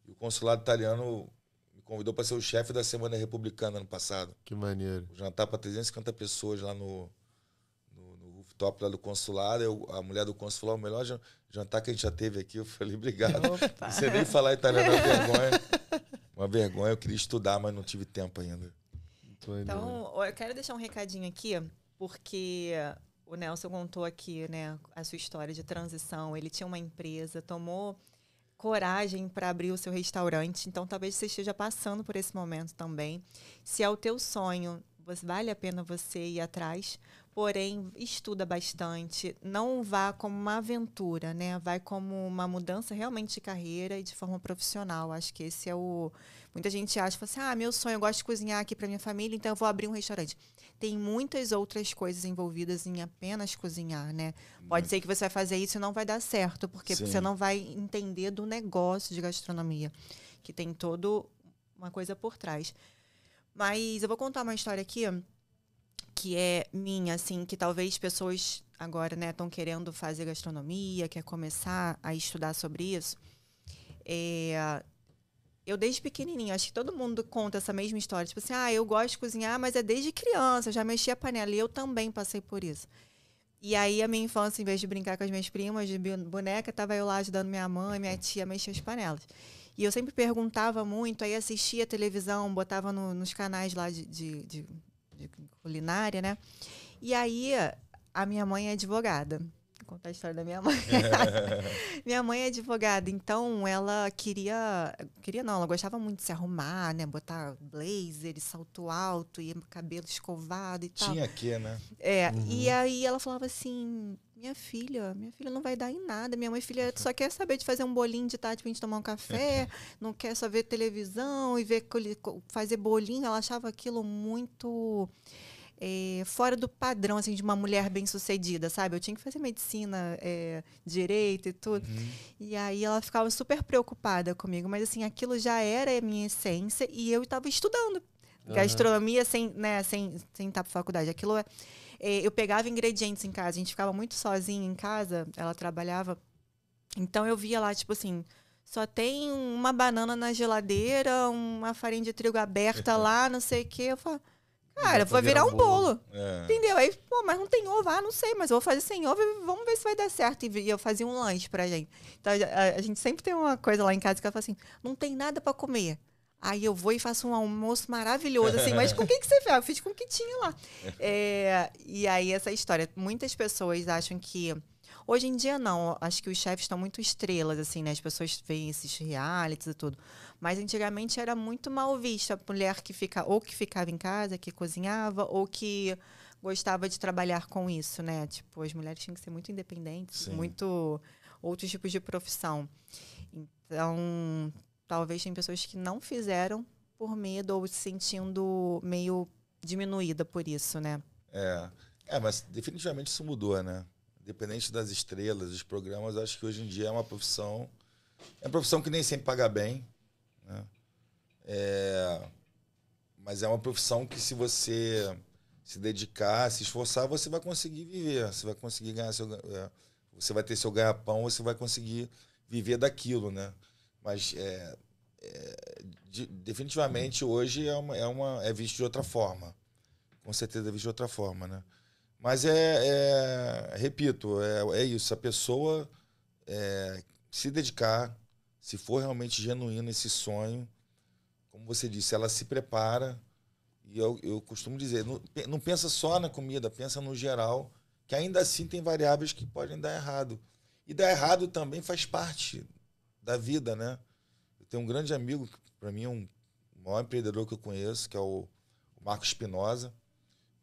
E o consulado italiano me convidou para ser o chefe da Semana Republicana ano passado.
Que maneiro.
O jantar para 350 pessoas lá no rooftop lá do consulado. A mulher do cônsul falou: o melhor jantar que a gente já teve aqui. Eu falei: obrigado. Não sei nem falar italiano, é uma vergonha. Uma vergonha. Eu queria estudar, mas não tive tempo ainda.
Então, eu quero deixar um recadinho aqui, porque o Nelson contou aqui, né, a sua história de transição. Ele tinha uma empresa, tomou coragem para abrir o seu restaurante. Então, talvez você esteja passando por esse momento também. Se é o teu sonho, vale a pena você ir atrás. Porém, estuda bastante. Não vá como uma aventura, né? Vai como uma mudança realmente de carreira e de forma profissional. Acho que esse é o... Muita gente acha, fala assim, meu sonho, eu gosto de cozinhar aqui para minha família, então eu vou abrir um restaurante. Tem muitas outras coisas envolvidas em apenas cozinhar, né? Pode ser que você vai fazer isso e não vai dar certo, porque você não vai entender do negócio de gastronomia, que tem toda uma coisa por trás. Mas eu vou contar uma história aqui que é minha, assim, que talvez pessoas agora, né, estão querendo fazer gastronomia, quer começar a estudar sobre isso. Eu desde pequenininho, acho que todo mundo conta essa mesma história. Tipo assim, eu gosto de cozinhar, mas é desde criança, eu já mexi a panela. E eu também passei por isso. E aí, a minha infância, em vez de brincar com as minhas primas de boneca, estava eu lá ajudando minha mãe, minha tia a mexer as panelas. E eu sempre perguntava muito, aí assistia a televisão, botava nos canais lá de culinária, né? E aí, a minha mãe é advogada. Vou contar a história da minha mãe. Minha mãe é advogada, então ela ela gostava muito de se arrumar, né? Botar blazer, salto alto e cabelo escovado e tal.
Tinha que, né?
E aí ela falava assim, minha filha não vai dar em nada. Minha mãe, só quer saber de fazer um bolinho de tarde pra gente tomar um café, não quer só ver televisão e fazer bolinho. Ela achava aquilo muito... fora do padrão, assim, de uma mulher bem-sucedida, sabe? Eu tinha que fazer medicina, direito e tudo. E aí ela ficava super preocupada comigo. Mas, assim, aquilo já era a minha essência e eu estava estudando. Gastronomia sem estar para faculdade. Aquilo eu pegava ingredientes em casa. A gente ficava muito sozinha em casa. Ela trabalhava. Então, eu via lá, tipo assim... Só tem uma banana na geladeira, uma farinha de trigo aberta lá, não sei o quê. Eu falo... Cara, vai virar um bolo. Entendeu? Aí, mas não tem ovo. Não sei, mas eu vou fazer sem ovo e vamos ver se vai dar certo. E eu fazia um lanche pra gente. Então, a gente sempre tem uma coisa lá em casa que ela fala assim, não tem nada pra comer. Aí eu vou e faço um almoço maravilhoso, assim, mas com o que você fez? Eu fiz com o que tinha lá. E aí, essa história. Muitas pessoas acham que Hoje em dia, não. Acho que os chefes estão muito estrelas, assim, né? As pessoas veem esses realities e tudo. Mas antigamente era muito mal vista a mulher que que ficava em casa, que cozinhava, ou que gostava de trabalhar com isso, né? Tipo, as mulheres tinham que ser muito independentes,
Sim.
muito outros tipos de profissão. Então, talvez tem pessoas que não fizeram por medo ou se sentindo meio diminuída por isso, né?
Mas definitivamente isso mudou, né? Independente das estrelas, dos programas, acho que hoje em dia é uma profissão que nem sempre paga bem, né? Mas é uma profissão que se você se dedicar, se esforçar, você vai conseguir viver, você vai conseguir ganhar você vai ter seu ganha-pão, você vai conseguir viver daquilo, né? Mas definitivamente hoje é visto de outra forma. Com certeza é visto de outra forma, né? Mas repito, é isso. A pessoa se dedicar, se for realmente genuíno esse sonho, como você disse, ela se prepara. E eu costumo dizer, não pensa só na comida, pensa no geral, que ainda assim tem variáveis que podem dar errado. E dar errado também faz parte da vida, né? Eu tenho um grande amigo, que para mim é o maior empreendedor que eu conheço, que é o Marcos Espinosa,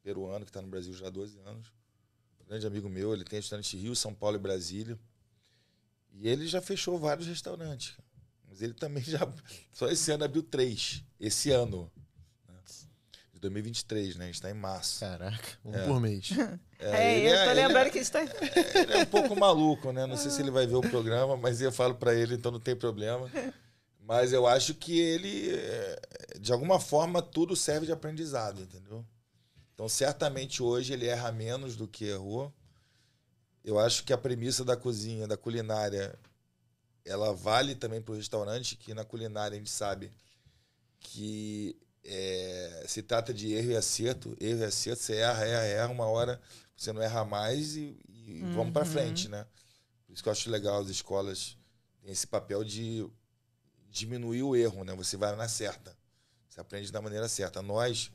peruano, que está no Brasil já há 12 anos. Um grande amigo meu, ele tem restaurante Rio, São Paulo e Brasília. E ele já fechou vários restaurantes. Mas ele também só esse ano abriu 3. Esse ano. Né? De 2023, né? A gente está em março.
Caraca, por mês.
Eu tô lembrando que está...
Ele é um pouco maluco, né? Não sei se ele vai ver o programa, mas eu falo para ele, então não tem problema. Mas eu acho que ele, de alguma forma, tudo serve de aprendizado, entendeu? Então, certamente hoje ele erra menos do que errou. Eu acho que a premissa da cozinha, da culinária, ela vale também para o restaurante, que na culinária a gente sabe que se trata de erro e acerto. Erro e acerto, você erra, uma hora você não erra mais e vamos para frente, né? Por isso que eu acho legal as escolas têm esse papel de diminuir o erro, né? Você vai na certa. Você aprende da maneira certa. Nós,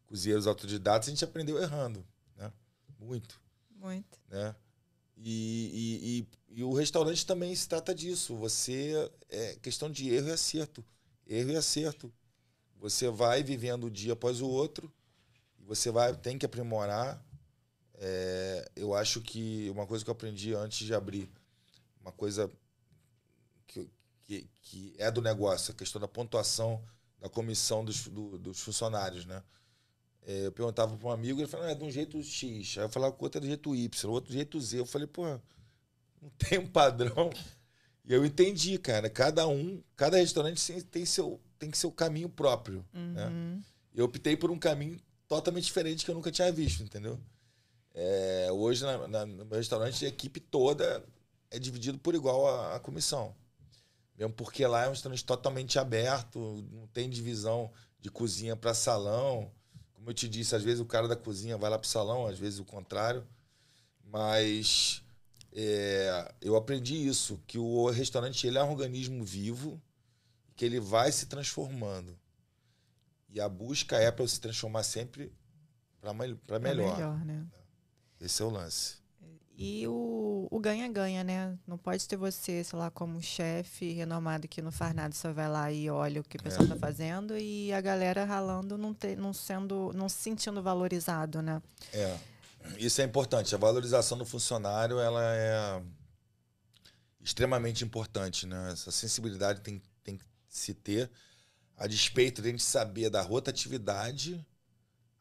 cozinheiros autodidatas, a gente aprendeu errando, né? Muito. Né? E o restaurante também se trata disso. É questão de erro e acerto. Erro e acerto. Você vai vivendo o dia após o outro e você tem que aprimorar. Eu acho que uma coisa que eu aprendi antes de abrir, uma coisa que é do negócio, a questão da pontuação da comissão dos funcionários, né? Eu perguntava para um amigo, ele falava, é de um jeito X. Aí eu falava que o outro é do jeito Y, o outro do jeito Z. Eu falei, pô, não tem um padrão. E eu entendi, cara. Cada restaurante tem que ser o caminho próprio. Né? Eu optei por um caminho totalmente diferente que eu nunca tinha visto, entendeu? Hoje, no meu restaurante, a equipe toda é dividida por igual a comissão. Mesmo porque lá é um restaurante totalmente aberto, não tem divisão de cozinha para salão. Como eu te disse, às vezes o cara da cozinha vai lá para o salão, às vezes o contrário. Mas eu aprendi isso, que o restaurante ele é um organismo vivo, que ele vai se transformando. E a busca é para se transformar sempre para melhor.
Né?
Esse é o lance.
E o ganha-ganha, né? Não pode ter você, sei lá, como chefe renomado que não faz nada, só vai lá e olha o que o pessoal tá fazendo e a galera ralando não se sentindo valorizado, né?
Isso é importante. A valorização do funcionário, ela é extremamente importante, né? Essa sensibilidade tem que se ter, a despeito de a gente saber da rotatividade,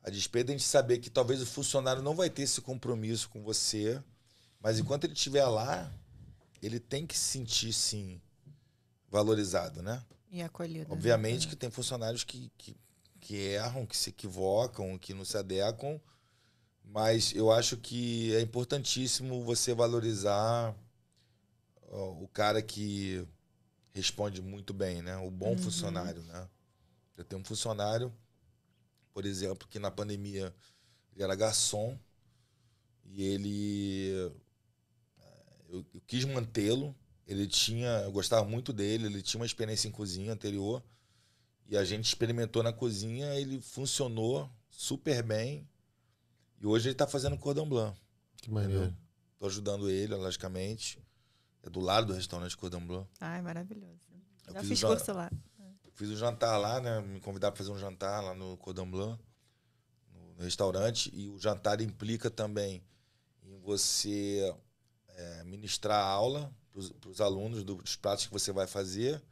a despeito de a gente saber que talvez o funcionário não vai ter esse compromisso com você, mas enquanto ele estiver lá, ele tem que se sentir, sim, valorizado, né?
E acolhido.
Obviamente que tem funcionários que erram, que se equivocam, que não se adequam, mas eu acho que é importantíssimo você valorizar o cara que responde muito bem, né? O bom funcionário, né? Eu tenho um funcionário, por exemplo, que na pandemia ele era garçom e eu quis mantê-lo. Eu gostava muito dele, ele tinha uma experiência em cozinha anterior e a gente experimentou na cozinha, ele funcionou super bem e hoje ele está fazendo cordon blanc.
Que maneiro.
Tô ajudando ele, logicamente. É do lado do restaurante Cordon Bleu.
Ai, maravilhoso.
Eu
Já
fiz
fiz
o
curso lá.
Fiz um jantar lá, né? Me convidaram para fazer um jantar lá no Cordon Bleu, no restaurante. E o jantar implica também em você ministrar a aula para os alunos dos pratos que você vai fazer.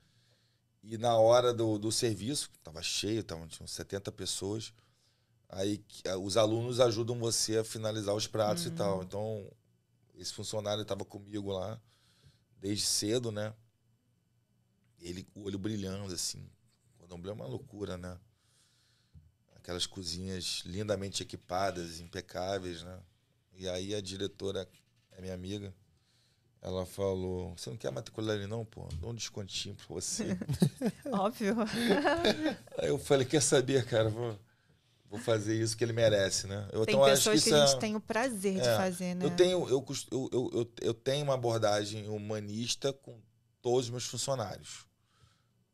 E na hora do serviço, estava cheio, tinham 70 pessoas, aí os alunos ajudam você a finalizar os pratos e tal. Então, esse funcionário estava comigo lá desde cedo, né? Ele com o olho brilhando, assim. O Cordon Bleu é uma loucura, né? Aquelas cozinhas lindamente equipadas, impecáveis, né? E aí a diretora é minha amiga. Ela falou, você não quer matricular ele não, pô? Dá um descontinho pra você.
Óbvio.
Aí eu falei, quer saber, cara? Vou fazer isso que ele merece, né?
Tem pessoas que a gente tem o prazer de fazer, né?
Eu tenho uma abordagem humanista com todos os meus funcionários.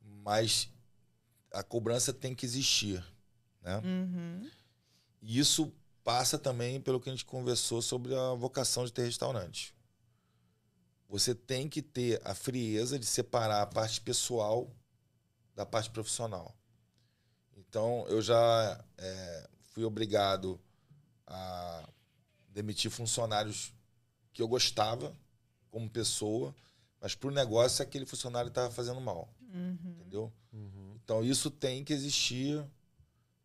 Mas a cobrança tem que existir, né? E isso passa também pelo que a gente conversou sobre a vocação de ter restaurante. Você tem que ter a frieza de separar a parte pessoal da parte profissional. Então, eu já fui obrigado a demitir funcionários que eu gostava como pessoa, mas para o negócio aquele funcionário estava fazendo mal. Entendeu? Então, isso tem que existir.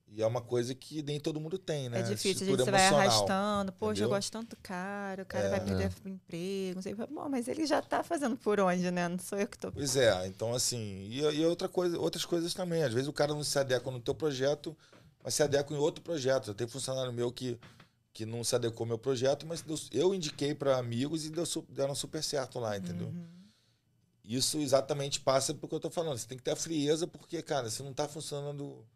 E é uma coisa que nem todo mundo tem, né?
É difícil, você vai arrastando. Poxa, entendeu? Eu gosto tanto do cara, o cara vai perder o emprego. Não sei. Bom, mas ele já tá fazendo por onde, né? Não sou eu que tô...
Pois é, então assim... E outras coisas também. Às vezes o cara não se adequa no teu projeto, mas se adequa em outro projeto. Tem funcionário meu que não se adequou ao meu projeto, mas eu indiquei para amigos e deram super certo lá, entendeu? Isso exatamente passa pelo que eu tô falando. Você tem que ter a frieza, porque, cara, se não tá funcionando...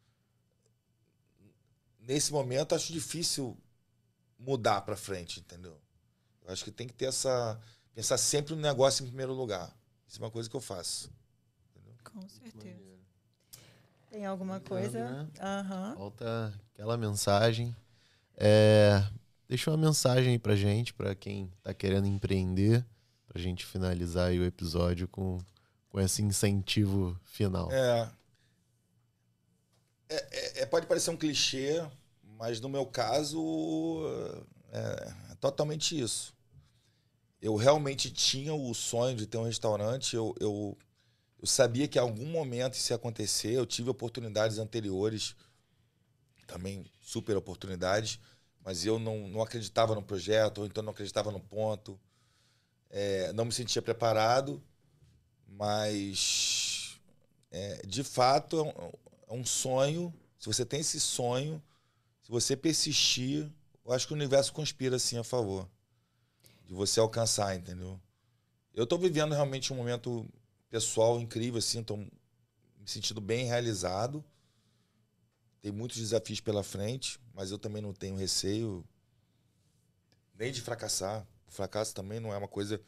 Nesse momento, acho difícil mudar para frente, entendeu? Eu acho que tem que ter pensar sempre no negócio em primeiro lugar. Isso é uma coisa que eu faço. Entendeu?
Com certeza. Tem alguma coisa?
Né? Falta aquela mensagem. Deixa uma mensagem aí pra gente, pra quem tá querendo empreender, pra gente finalizar aí o episódio com esse incentivo final.
Pode parecer um clichê, mas no meu caso é totalmente isso. Eu realmente tinha o sonho de ter um restaurante, eu sabia que em algum momento isso ia acontecer, eu tive oportunidades anteriores, também super oportunidades, mas eu não acreditava no projeto, ou então não acreditava no ponto, não me sentia preparado, mas de fato é um sonho. Se você tem esse sonho, se você persistir, eu acho que o universo conspira assim a favor de você alcançar, entendeu? Eu estou vivendo realmente um momento pessoal incrível, assim, estou me sentindo bem realizado. Tem muitos desafios pela frente, mas eu também não tenho receio nem de fracassar. O fracasso também não é uma coisa...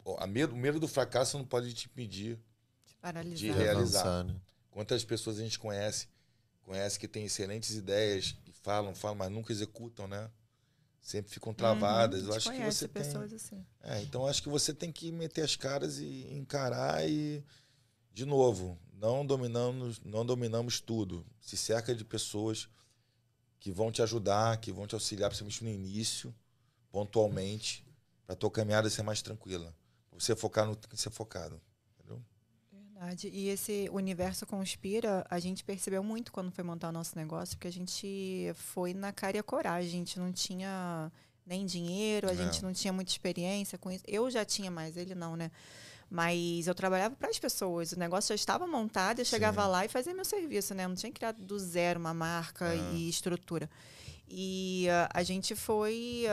o medo do fracasso não pode te impedir de realizar. Avançar, né? Quantas pessoas a gente conhece que tem excelentes ideias e falam, mas nunca executam, né? Sempre ficam travadas. Eu acho que você tem...
pessoas assim.
Então acho que você tem que meter as caras e encarar e, de novo, não dominamos tudo. Se cerca de pessoas que vão te ajudar, que vão te auxiliar, principalmente no início, pontualmente, para a tua caminhada ser mais tranquila. Você focar no que tem que ser focado.
Verdade. E esse universo conspira, a gente percebeu muito quando foi montar o nosso negócio, porque a gente foi na cara e a coragem. A gente não tinha nem dinheiro, a gente não tinha muita experiência com isso. Eu já tinha mais, ele não, né? Mas eu trabalhava para as pessoas. O negócio já estava montado, eu chegava lá e fazia meu serviço, né? Eu não tinha criado do zero uma marca e estrutura. E a gente foi...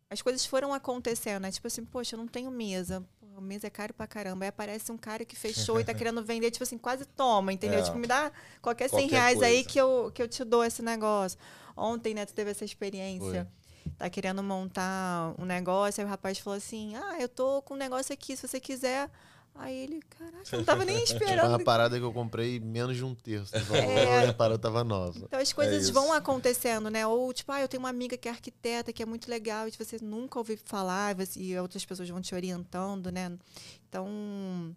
as coisas foram acontecendo, né? Tipo assim, poxa, eu não tenho mesa. A mesa é caro pra caramba. Aí aparece um cara que fechou e tá querendo vender, tipo assim, quase toma, entendeu? Tipo, me dá qualquer 100 reais coisa aí que eu te dou esse negócio. Ontem, né, tu teve essa experiência. Tá querendo montar um negócio, aí o rapaz falou assim, eu tô com um negócio aqui, se você quiser, Aí ele, caraca, eu não tava nem
Foi
esperando.
uma parada que eu comprei menos de um terço. A parada tava nova.
Então as coisas vão acontecendo, né? Ou tipo, eu tenho uma amiga que é arquiteta, que é muito legal, e você nunca ouviu falar, e outras pessoas vão te orientando, né? Então,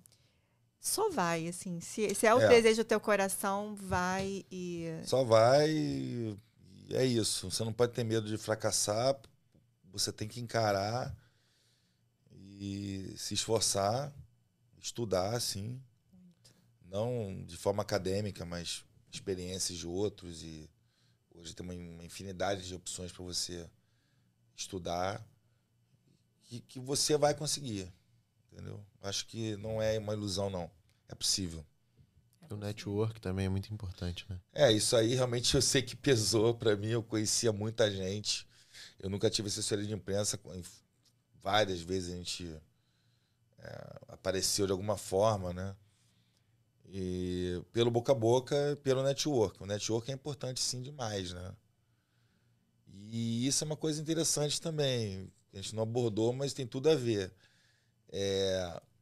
só vai, assim. Se é o desejo do teu coração, vai e...
Só vai e é isso. Você não pode ter medo de fracassar, você tem que encarar e se esforçar, estudar, assim. Não de forma acadêmica, mas experiências de outros. E hoje tem uma infinidade de opções para você estudar que você vai conseguir, entendeu? Acho que não é uma ilusão, não. É possível.
O network também é muito importante, né?
Isso aí realmente eu sei que pesou para mim. Eu conhecia muita gente. Eu nunca tive assessoria de imprensa. Várias vezes a gente apareceu de alguma forma, né? E pelo boca a boca, pelo network. O network é importante sim demais, né? E isso é uma coisa interessante também. A gente não abordou, mas tem tudo a ver.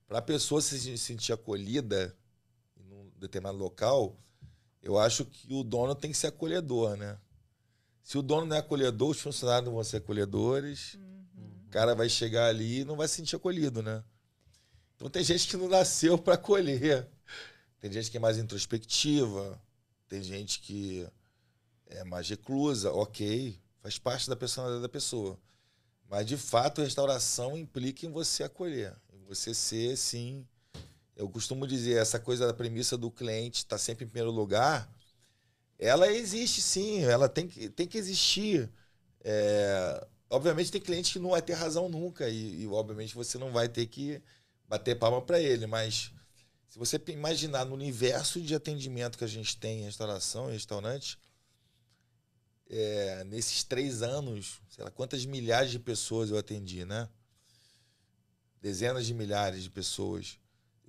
Para a pessoa se sentir acolhida em um determinado local, eu acho que o dono tem que ser acolhedor, né? Se o dono não é acolhedor, os funcionários não vão ser acolhedores. O cara vai chegar ali e não vai se sentir acolhido, né? Então tem gente que não nasceu para acolher. Tem gente que é mais introspectiva, tem gente que é mais reclusa, ok, faz parte da personalidade da pessoa. Mas, de fato, a restauração implica em você acolher, em você ser, sim... Eu costumo dizer, essa coisa da premissa do cliente estar sempre em primeiro lugar, ela existe, sim, ela tem que existir. Obviamente, tem cliente que não vai ter razão nunca e obviamente, você não vai ter que bater palma para ele, mas... Se você imaginar no universo de atendimento que a gente tem em restauração, em restaurante, nesses 3 anos, sei lá, quantas milhares de pessoas eu atendi, né? Dezenas de milhares de pessoas.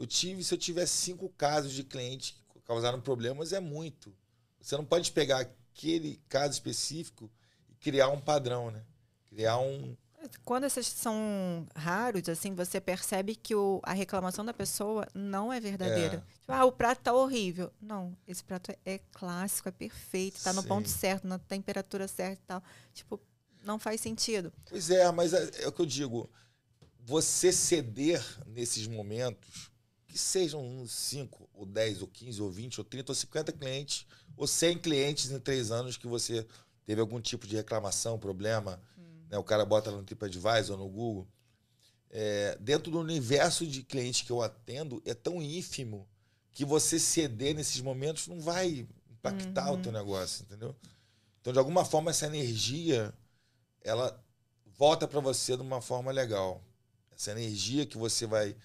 Se eu tiver 5 casos de clientes que causaram problemas, é muito. Você não pode pegar aquele caso específico e criar um padrão, né? Criar um...
Quando esses são raros, assim, você percebe que a reclamação da pessoa não é verdadeira. Tipo, o prato tá horrível. Não, esse prato é clássico, é perfeito, tá no ponto certo, na temperatura certa e tal. Tipo, não faz sentido.
Pois é, mas é o que eu digo. Você ceder nesses momentos, que sejam uns 5, ou 10, ou 15, ou 20, ou 30, ou 50 clientes, ou 100 clientes em 3 anos que você teve algum tipo de reclamação, problema... O cara bota no TripAdvisor ou no Google. Dentro do universo de clientes que eu atendo, é tão ínfimo que você ceder nesses momentos não vai impactar o teu negócio, entendeu? Então, de alguma forma, essa energia, ela volta para você de uma forma legal. Essa energia que você vai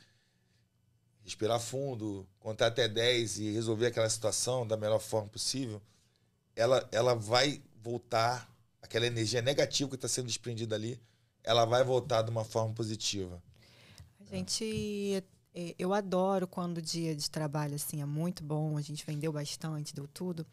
respirar fundo, contar até 10 e resolver aquela situação da melhor forma possível, ela vai voltar... Aquela energia negativa que está sendo desprendida ali, ela vai voltar de uma forma positiva.
Eu adoro quando o dia de trabalho assim, é muito bom, a gente vendeu bastante, deu tudo.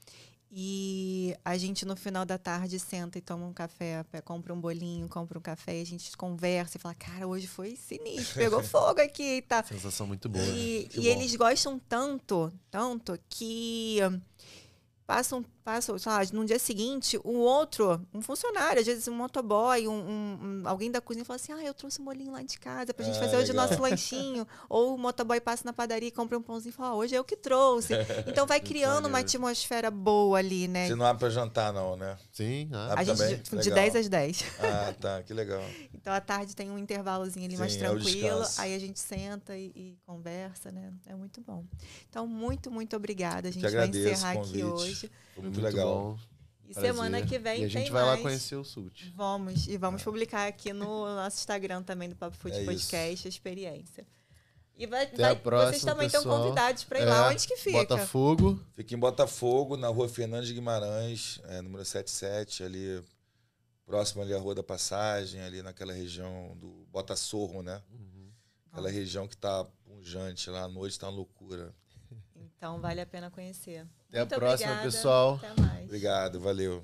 E a gente, no final da tarde, senta e toma um café, compra um bolinho, compra um café, e a gente conversa e fala, cara, hoje foi sinistro, pegou fogo aqui e tá.
Sensação muito boa.
E eles gostam tanto que... Passam, sei lá, no dia seguinte, um funcionário, às vezes um motoboy, alguém da cozinha fala assim, eu trouxe um molinho lá de casa pra gente fazer hoje o nosso lanchinho. Ou o motoboy passa na padaria e compra um pãozinho e fala, hoje é eu que trouxe. Então vai criando uma atmosfera boa ali, né?
Você não abre pra jantar, não, né?
Sim.
A gente, de 10 às 10.
Ah, tá, que legal.
Então, à tarde tem um intervalozinho ali mais tranquilo. Aí a gente senta e conversa, né? É muito bom. Então, muito, muito obrigada. A gente vai encerrar aqui hoje.
Foi muito legal.
Bom.
E semana que vem tem mais.
E a gente vai lá conhecer o Sult.
Vamos publicar aqui no nosso Instagram também do Papo Food Podcast a experiência. E vocês também estão convidados para ir lá. Onde que fica?
Botafogo.
Fica em Botafogo, na rua Fernandes de Guimarães, número 77, ali próximo ali à Rua da Passagem, ali naquela região do Botaçorro, né? Aquela região que tá pungente lá, à noite tá uma loucura.
Então vale a pena conhecer.
Até a próxima, pessoal.
Até mais.
Obrigado, valeu.